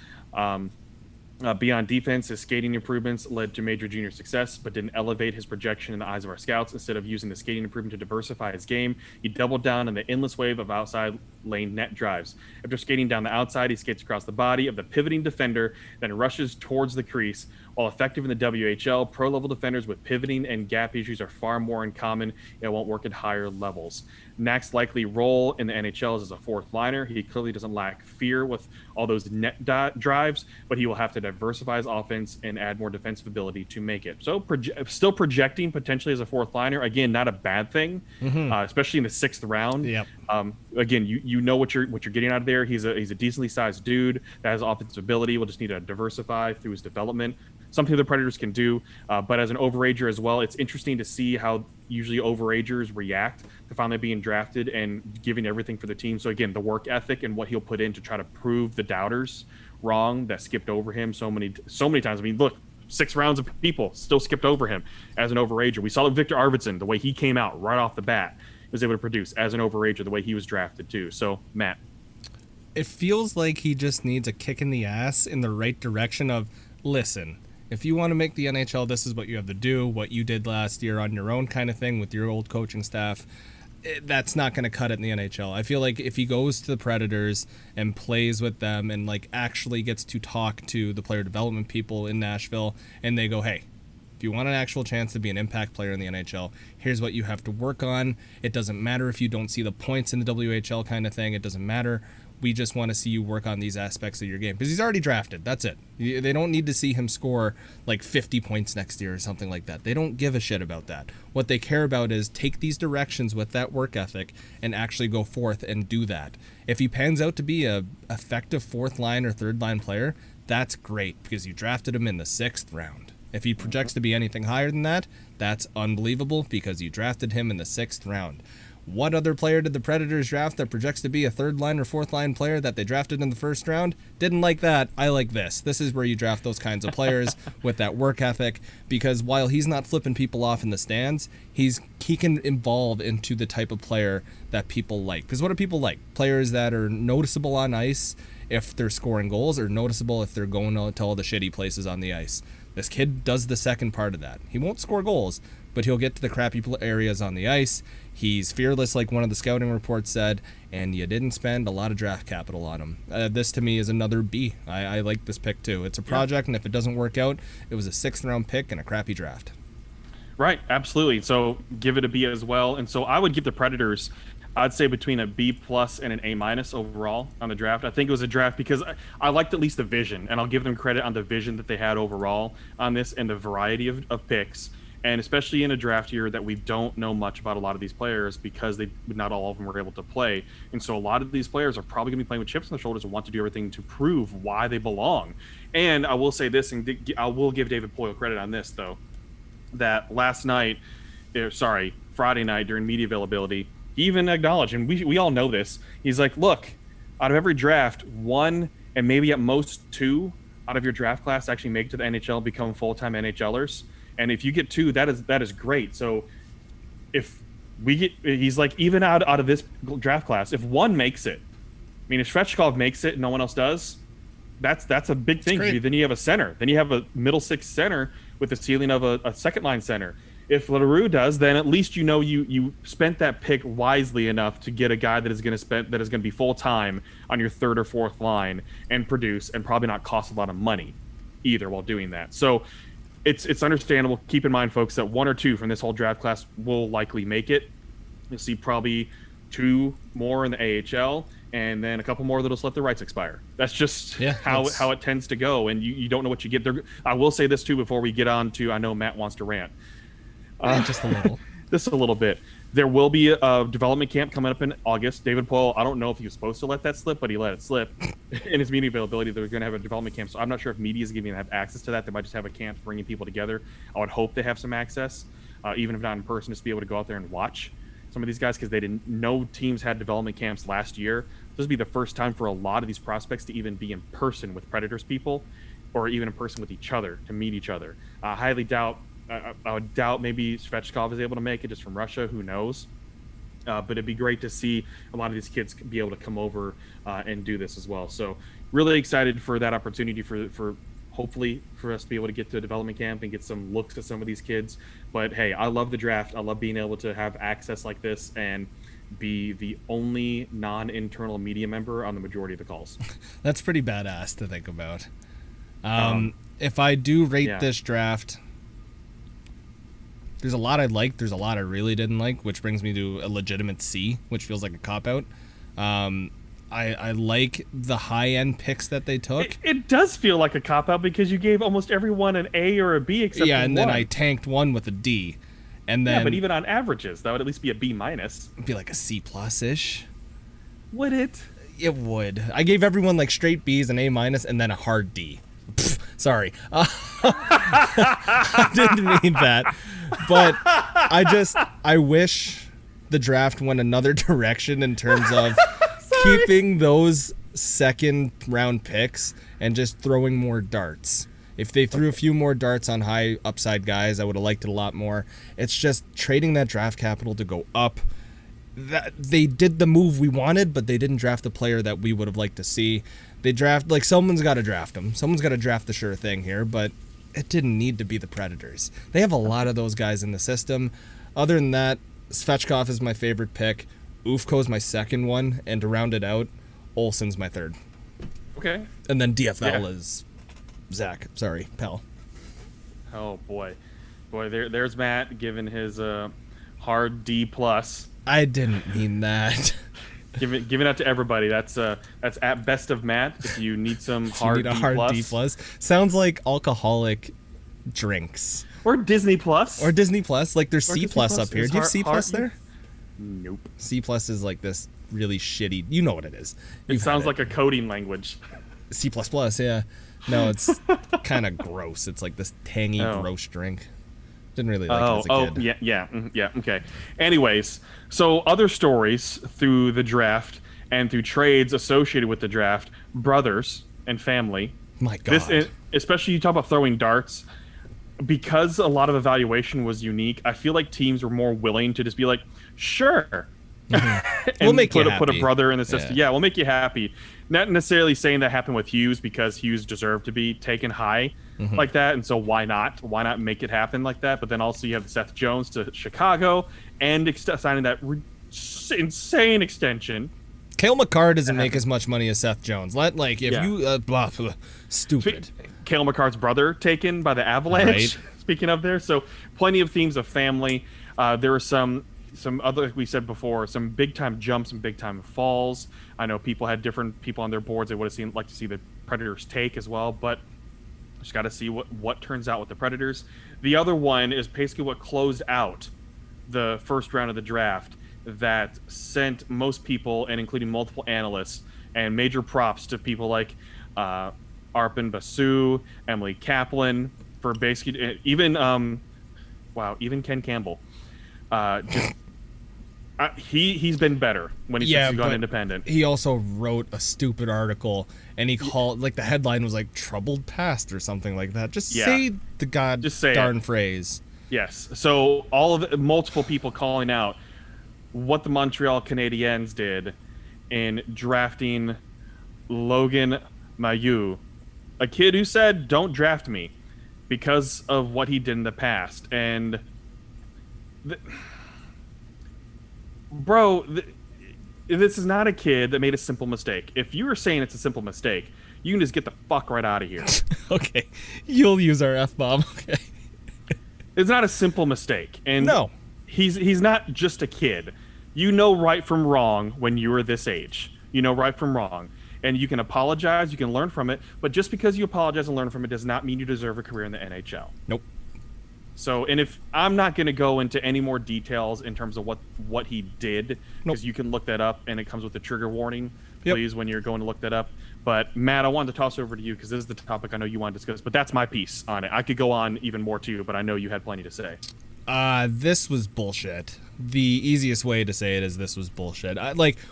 Beyond defense, his skating improvements led to major junior success, but didn't elevate his projection in the eyes of our scouts. Instead of using the skating improvement to diversify his game, he doubled down on the endless wave of outside lane net drives. After skating down the outside, he skates across the body of the pivoting defender, then rushes towards the crease. While effective in the WHL, pro-level defenders with pivoting and gap issues are far more in common. It won't work at higher levels. Knack's likely role in the NHL is as a 4th liner. He clearly doesn't lack fear with all those net drives, but he will have to diversify his offense and add more defensive ability to make it. So still projecting potentially as a 4th liner. Again, not a bad thing, especially in the 6th round. Yep. Again, you know what you're getting out of there. He's a decently sized dude that has offensive ability. We'll just need to diversify through his development. Something the Predators can do, but as an overager as well, it's interesting to see how usually overagers react to finally being drafted and giving everything for the team. So again, the work ethic and what he'll put in to try to prove the doubters wrong that skipped over him so many times. I mean, look, 6 rounds of people still skipped over him as an overager. We saw Victor Arvidsson, the way he came out right off the bat, was able to produce as an overager, the way he was drafted too. So Matt, it feels like he just needs a kick in the ass in the right direction of, listen, if you want to make the NHL, this is what you have to do. What you did last year on your own kind of thing with your old coaching staff, that's not going to cut it in the NHL. I feel like if he goes to the Predators and plays with them and like actually gets to talk to the player development people in Nashville, and they go, hey, if you want an actual chance to be an impact player in the NHL, here's what you have to work on. It doesn't matter if you don't see the points in the WHL kind of thing. It doesn't matter. We just want to see you work on these aspects of your game because he's already drafted. That's it. They don't need to see him score like 50 points next year or something like that. They don't give a shit about that. What they care about is take these directions with that work ethic and actually go forth and do that. If he pans out to be a effective 4th line or 3rd line player, that's great because you drafted him in the 6th round. If he projects to be anything higher than that, that's unbelievable because you drafted him in the 6th round. What other player did the Predators draft that projects to be a third line or fourth line player that they drafted in the first round? Didn't like that. I like this. This is where you draft those kinds of players with that work ethic, because while he's not flipping people off in the stands, he can evolve into the type of player that people like. Because what do people like? Players that are noticeable on ice if they're scoring goals, or noticeable if they're going to all the shitty places on the ice. This kid does the second part of that. He won't score goals, but he'll get to the crappy areas on the ice. He's fearless, like one of the scouting reports said, and you didn't spend a lot of draft capital on him. This, to me, is another B. I like this pick, too. It's a project, and if it doesn't work out, it was a 6th-round pick and a crappy draft. Right, absolutely. So give it a B as well. And so I would give the Predators, I'd say, between a B+ and an A- overall on the draft. I think it was a draft because I liked at least the vision, and I'll give them credit on the vision that they had overall on this and the variety of picks. And especially in a draft year that we don't know much about a lot of these players, because not all of them were able to play. And so a lot of these players are probably going to be playing with chips on their shoulders and want to do everything to prove why they belong. And I will say this, and I will give David Poyle credit on this, though, that Friday night during media availability, he even acknowledged, and we all know this, he's like, look, out of every draft, 1 and maybe at most 2 out of your draft class actually make it to the NHL, become full-time NHLers. And if you get 2, that is great. So if we get, he's like, even out of this draft class, if 1 makes it, I mean, if Svechkov makes it and no one else does, that's a big thing. Then you have a center. Then you have a middle 6 center with the ceiling of a second line center. If Leroux does, then at least you spent that pick wisely enough to get a guy that is going to be full time on your 3rd or 4th line and produce, and probably not cost a lot of money either while doing that. So it's understandable. Keep in mind, folks, that 1 or 2 from this whole draft class will likely make it. You'll see probably 2 more in the AHL, and then a couple more that'll just let their rights expire. That's just how it tends to go, and you don't know what you get there. I will say this too before we get on to, I know Matt wants to rant. Just a little. Just a little bit. There will be a development camp coming up in August. David Poyle, I don't know if he was supposed to let that slip, but he let it slip. In his media availability, they're going to have a development camp. So I'm not sure if media is going to have access to that. They might just have a camp bringing people together. I would hope they have some access, even if not in person, just to be able to go out there and watch some of these guys, because no teams had development camps last year. This would be the first time for a lot of these prospects to even be in person with Predators people, or even in person with each other, to meet each other. I highly doubt. I would doubt maybe Svechkov is able to make it just from Russia. Who knows? But it'd be great to see a lot of these kids be able to come over and do this as well. So really excited for that opportunity for hopefully for us to be able to get to a development camp and get some looks at some of these kids. But hey, I love the draft. I love being able to have access like this and be the only non-internal media member on the majority of the calls. That's pretty badass to think about. If I do rate this draft, there's a lot I liked. There's a lot I really didn't like, which brings me to a legitimate C, which feels like a cop-out. I like the high-end picks that they took. It does feel like a cop-out because you gave almost everyone an A or a B except for and then I tanked 1 with a D. And then, but even on averages, that would at least be a B-. It'd be like a C+-ish. Would it? It would. I gave everyone like straight B's, an A-, and then a hard D. Pfft, sorry. I didn't mean that. But I wish the draft went another direction in terms of keeping those 2nd-round picks and just throwing more darts. If they threw a few more darts on high upside guys, I would have liked it a lot more. It's just trading that draft capital to go up. They did the move we wanted, but they didn't draft the player that we would have liked to see. They draft, like, someone's got to draft him. Someone's got to draft the sure thing here, but it didn't need to be the Predators. They have a lot of those guys in the system. Other than that, Svechkov is my favorite pick. Ufko's my 2nd one, and to round it out, Olsen's my 3rd. Okay. And then DFL is Zach. Sorry, pal. Oh, boy. There's Matt giving his hard D+. I didn't mean that. Give it out to everybody. That's at Best of Matt. If you need some hard D+. Hard D+. Sounds like alcoholic drinks. Or Disney Plus. Or Disney Plus. Like there's C+ up here. Do you have C+ there? Nope. C+ is like this really shitty. You know what it is. It sounds like a coding language. C++, yeah. No, it's kind of gross. It's like this tangy, gross drink. Didn't really like it as a kid. Yeah. Okay. Anyways, so other stories through the draft and through trades associated with the draft, brothers and family. My God. Especially you talk about throwing darts, because a lot of evaluation was unique. I feel like teams were more willing to just be like, sure. Mm-hmm. And We'll make put you a happy. brother in the system. Yeah, we'll make you happy. Not necessarily saying that happened with Hughes because Hughes deserved to be taken high like that, and so why not? Why not make it happen like that? But then also you have Seth Jones to Chicago and signing that insane extension. Cale Makar doesn't make as much money as Seth Jones. Stupid. Cale Makar's brother taken by the Avalanche. Right. Speaking of there, so plenty of themes of family. There were some other, like we said before, some big time jumps and big time falls. I know people had different people on their boards they would have liked to see the Predators take as well, but just got to see what turns out with the Predators. The other one is basically what closed out the first round of the draft that sent most people, and including multiple analysts, and major props to people like Arpon Basu, Emily Kaplan, for basically even Ken Campbell. He's been better when he's gone independent. He also wrote a stupid article, and he called the headline was like "troubled past" or something like that. Just say the darn phrase. Yes. So multiple people calling out what the Montreal Canadiens did in drafting Logan Mailloux, a kid who said, "Don't draft me," because of what he did in the past. And this is not a kid that made a simple mistake. If you were saying it's a simple mistake, you can just get the fuck right out of here. Okay, you'll use our F-bomb. Okay. It's not a simple mistake. And no, he's not just a kid. You know right from wrong when you were this age. You know right from wrong. And you can apologize, you can learn from it, but just because you apologize and learn from it does not mean you deserve a career in the NHL. Nope. So, and if I'm not going to go into any more details in terms of what he did, because you can look that up and it comes with a trigger warning, please, when you're going to look that up. But Matt, I wanted to toss over to you because this is the topic I know you want to discuss, but that's my piece on it. I could go on even more too, but I know you had plenty to say. This was bullshit. The easiest way to say it is this was bullshit.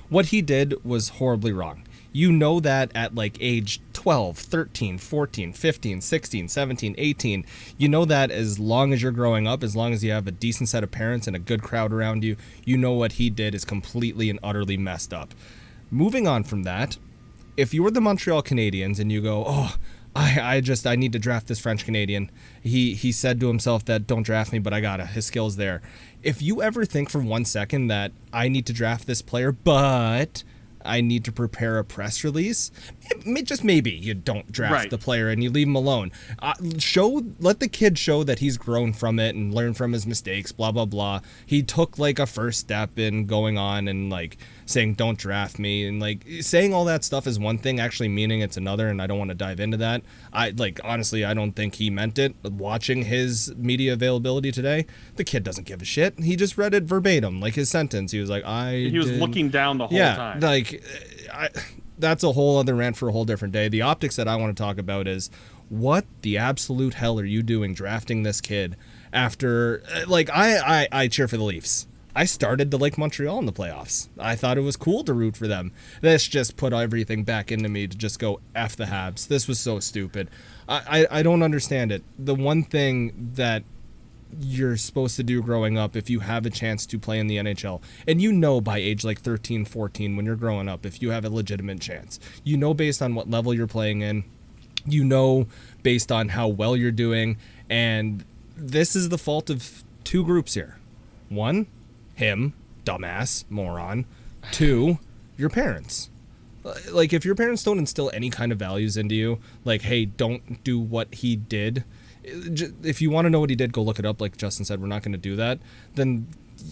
What he did was horribly wrong. You know that at age 12, 13, 14, 15, 16, 17, 18. You know that as long as you're growing up, as long as you have a decent set of parents and a good crowd around you, you know what he did is completely and utterly messed up. Moving on from that, if you're the Montreal Canadiens and you go, oh, I need to draft this French Canadian. He said to himself that don't draft me, but I gotta. His skill's there. If you ever think for 1 second that I need to draft this player, but I need to prepare a press release, just maybe you don't draft the player and you leave him alone. Let the kid show that he's grown from it and learned from his mistakes, blah, blah, blah. He took a first step in going on and saying, don't draft me. And saying all that stuff is one thing, actually meaning it's another. And I don't want to dive into that. Honestly, I don't think he meant it. Watching his media availability today, the kid doesn't give a shit. He just read it verbatim, his sentence. He was he was looking down the whole time. That's a whole other rant for a whole different day. The optics that I want to talk about is what the absolute hell are you doing drafting this kid after I cheer for the Leafs. I started to like Montreal in the playoffs. I thought it was cool to root for them. This just put everything back into me to just go F the Habs. This was so stupid. I don't understand it. The one thing that you're supposed to do growing up if you have a chance to play in the NHL, and by age 13, 14 when you're growing up, if you have a legitimate chance, based on what level you're playing in, based on how well you're doing, and this is the fault of two groups here. One, him, dumbass, moron. Two, your parents. If your parents don't instill any kind of values into you, hey, don't do what he did. If you want to know what he did, go look it up. Like Justin said, we're not going to do that. Then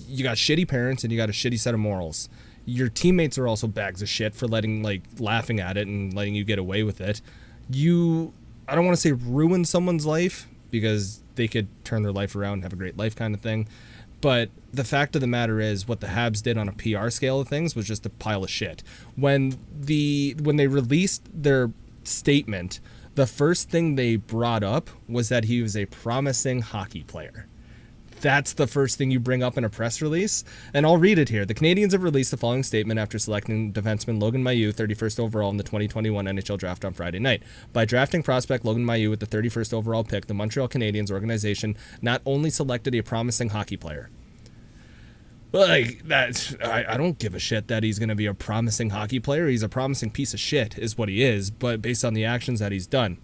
you got shitty parents and you got a shitty set of morals. Your teammates are also bags of shit for laughing at it and letting you get away with it. I don't want to say ruin someone's life because they could turn their life around and have a great life kind of thing. But the fact of the matter is what the Habs did on a PR scale of things was just a pile of shit. When they released their statement, the first thing they brought up was that he was a promising hockey player. That's the first thing you bring up in a press release. And I'll read it here. The Canadiens have released the following statement after selecting defenseman Logan Mailloux 31st overall in the 2021 NHL draft on Friday night. By drafting prospect Logan Mailloux with the 31st overall pick, the Montreal Canadiens organization not only selected a promising hockey player. Like, that's, I don't give a shit that he's going to be a promising hockey player. He's a promising piece of shit is what he is, but based on the actions that he's done.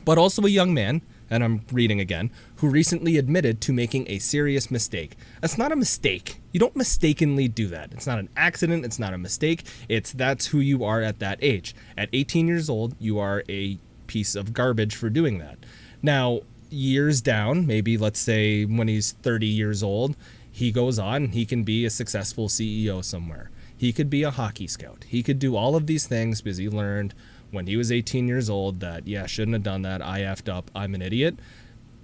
But also a young man, and I'm reading again, who recently admitted to making a serious mistake. That's not a mistake. You don't mistakenly do that. It's not an accident. It's not a mistake. That's who you are at that age. At 18 years old, you are a piece of garbage for doing that. Now, years down, maybe let's say when he's 30 years old, he goes on, he can be a successful CEO somewhere. He could be a hockey scout. He could do all of these things because he learned when he was 18 years old that, yeah, shouldn't have done that. I effed up. I'm an idiot.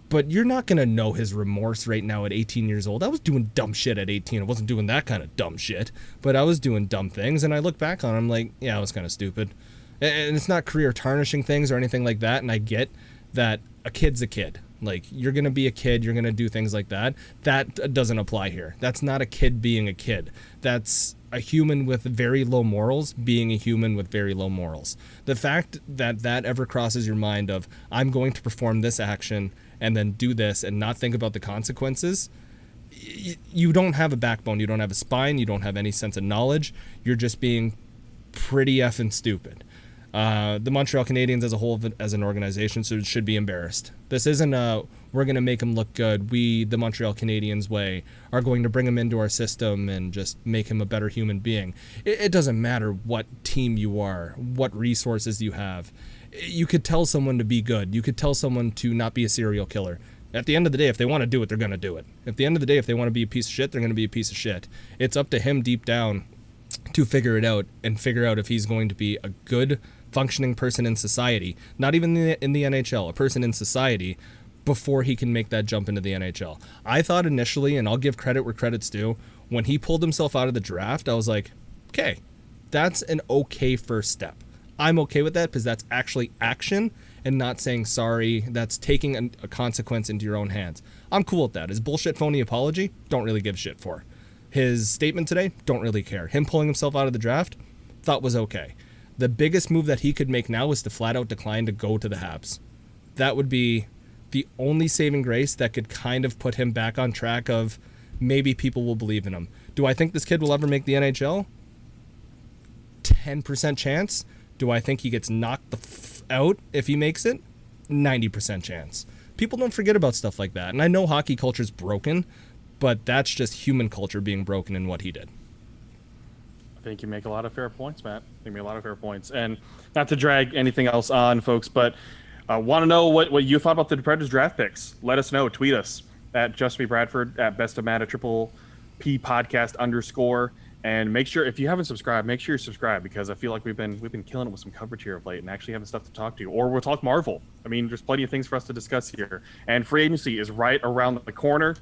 But you're not going to know his remorse right now at 18 years old. I was doing dumb shit at 18. I wasn't doing that kind of dumb shit, but I was doing dumb things. And I look back on it, I'm like, yeah, I was kind of stupid. And it's not career tarnishing things or anything like that. And I get that a kid's a kid. Like, you're going to be a kid, you're going to do things like that. That doesn't apply here. That's not a kid being a kid. That's a human with very low morals being a human with very low morals. The fact that that ever crosses your mind of, I'm going to perform this action and then do this and not think about the consequences, you don't have a backbone, you don't have a spine, you don't have any sense of knowledge. You're just being pretty effing stupid. The Montreal Canadiens as a whole, as an organization, should be embarrassed. This isn't we're going to make him look good. We, the Montreal Canadiens way, are going to bring him into our system and just make him a better human being. It doesn't matter what team you are, what resources you have. You could tell someone to be good. You could tell someone to not be a serial killer. At the end of the day, if they want to do it, they're going to do it. At the end of the day, if they want to be a piece of shit, they're going to be a piece of shit. It's up to him deep down to figure it out and figure out if he's going to be a good functioning person in society, not even in the NHL, a person in society, before he can make that jump into the NHL. I thought initially, and I'll give credit where credit's due, when he pulled himself out of the draft, I was like, okay, that's an okay first step. I'm okay with that because that's actually action and not saying sorry. That's taking a consequence into your own hands. I'm cool with that. His bullshit phony apology, don't really give a shit for. His statement today, don't really care. Him pulling himself out of the draft, thought was okay. The biggest move that he could make now is to flat out decline to go to the Habs. That would be the only saving grace that could kind of put him back on track of maybe people will believe in him. Do I think this kid will ever make the NHL? 10% chance. Do I think he gets knocked out if he makes it? 90% chance. People don't forget about stuff like that. And I know hockey culture's broken, but that's just human culture being broken in what he did. I think you make a lot of fair points, Matt. You make a lot of fair points. And not to drag anything else on, folks, but want to know what you thought about the Predators draft picks. Let us know. Tweet us at JustMeBradford, at Best of Matt, at Triple P Podcast _ and make sure, if you haven't subscribed, make sure you subscribe, because I feel like we've been killing it with some coverage here of late and actually having stuff to talk to. Or we'll talk Marvel. I mean, there's plenty of things for us to discuss here. And free agency is right around the corner.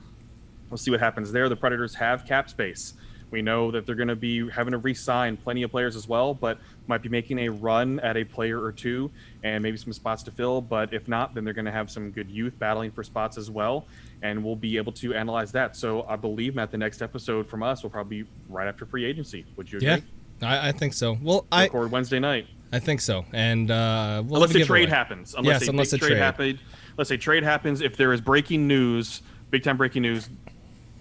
We'll see what happens there. The Predators have cap space. We know that they're going to be having to re-sign plenty of players as well, but might be making a run at a player or two and maybe some spots to fill. But if not, then they're going to have some good youth battling for spots as well, and we'll be able to analyze that. So I believe, Matt, the next episode from us will probably be right after free agency. Would you agree? Yeah, I think so. Well, record Wednesday night. I think so. And unless a trade happens. Unless a trade happens. Let's say trade happens. If there is breaking news, big-time breaking news,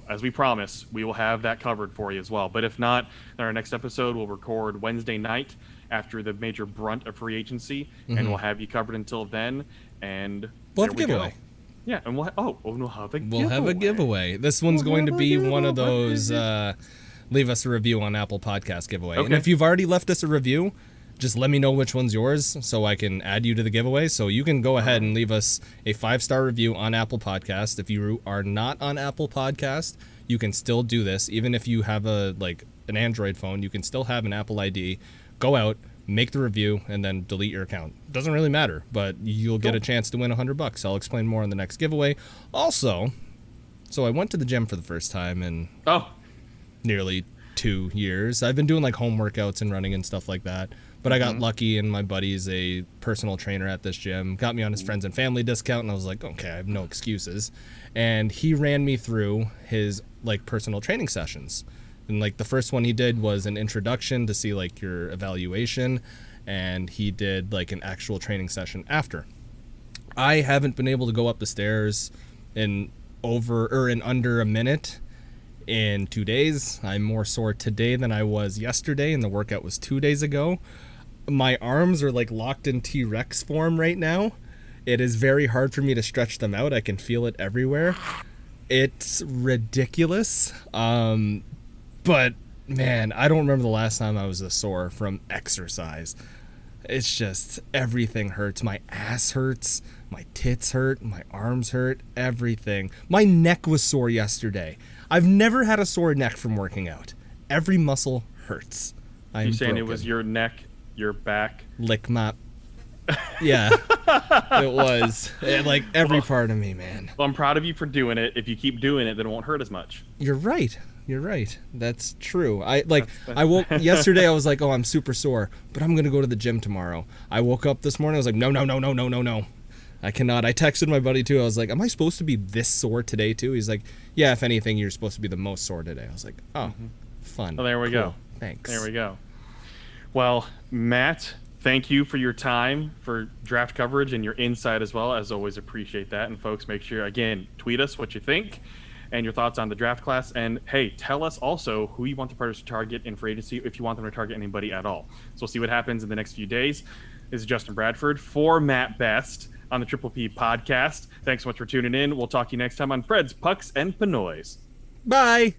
as we promise, we will have that covered for you as well. But if not, then our next episode will record Wednesday night after the major brunt of free agency, and we'll have you covered until then. And we'll have a giveaway. Yeah, and we'll have a giveaway. This one's going to be one of those leave us a review on Apple Podcast giveaway. Okay. And if you've already left us a review, just let me know which one's yours so I can add you to the giveaway. So you can go ahead and leave us a 5-star review on Apple Podcast. If you are not on Apple Podcast, you can still do this. Even if you have an Android phone, you can still have an Apple ID. Go out, make the review, and then delete your account. Doesn't really matter, but you'll get a chance to win $100. I'll explain more on the next giveaway. Also, so I went to the gym for the first time in nearly 2 years. I've been doing like home workouts and running and stuff like that. But I got lucky, and my buddy's a personal trainer at this gym, got me on his friends and family discount, and I was like, okay, I have no excuses. And he ran me through his like personal training sessions. And like the first one he did was an introduction to see like your evaluation, and he did like an actual training session after. I haven't been able to go up the stairs in under a minute in 2 days. I'm more sore today than I was yesterday, and the workout was 2 days ago. My arms are like locked in T-Rex form right now. It is very hard for me to stretch them out. I can feel it everywhere. It's ridiculous. But man, I don't remember the last time I was this sore from exercise. It's just everything hurts. My ass hurts, my tits hurt, my arms hurt, everything. My neck was sore yesterday. I've never had a sore neck from working out. Every muscle hurts. You saying it was your neck, your back? Lick my... Yeah, it was. Like every part of me, man. Well, I'm proud of you for doing it. If you keep doing it, then it won't hurt as much. You're right. That's true. I woke yesterday. I was like, oh, I'm super sore, but I'm gonna go to the gym tomorrow. I woke up this morning. I was like, no. I cannot. I texted my buddy too. I was like, am I supposed to be this sore today too? He's like, yeah, if anything, you're supposed to be the most sore today. I was like, oh, fun. Well, there we go. Thanks. There we go. Well, Matt, thank you for your time for draft coverage and your insight as well. As always, appreciate that. And folks, make sure, again, tweet us what you think and your thoughts on the draft class. And hey, tell us also who you want the Predators to target in free agency, if you want them to target anybody at all. So we'll see what happens in the next few days. This is Justin Bradford for Matt Best on the Triple P podcast. Thanks so much for tuning in. We'll talk to you next time on Preds, Pucks, and Pinoys. Bye.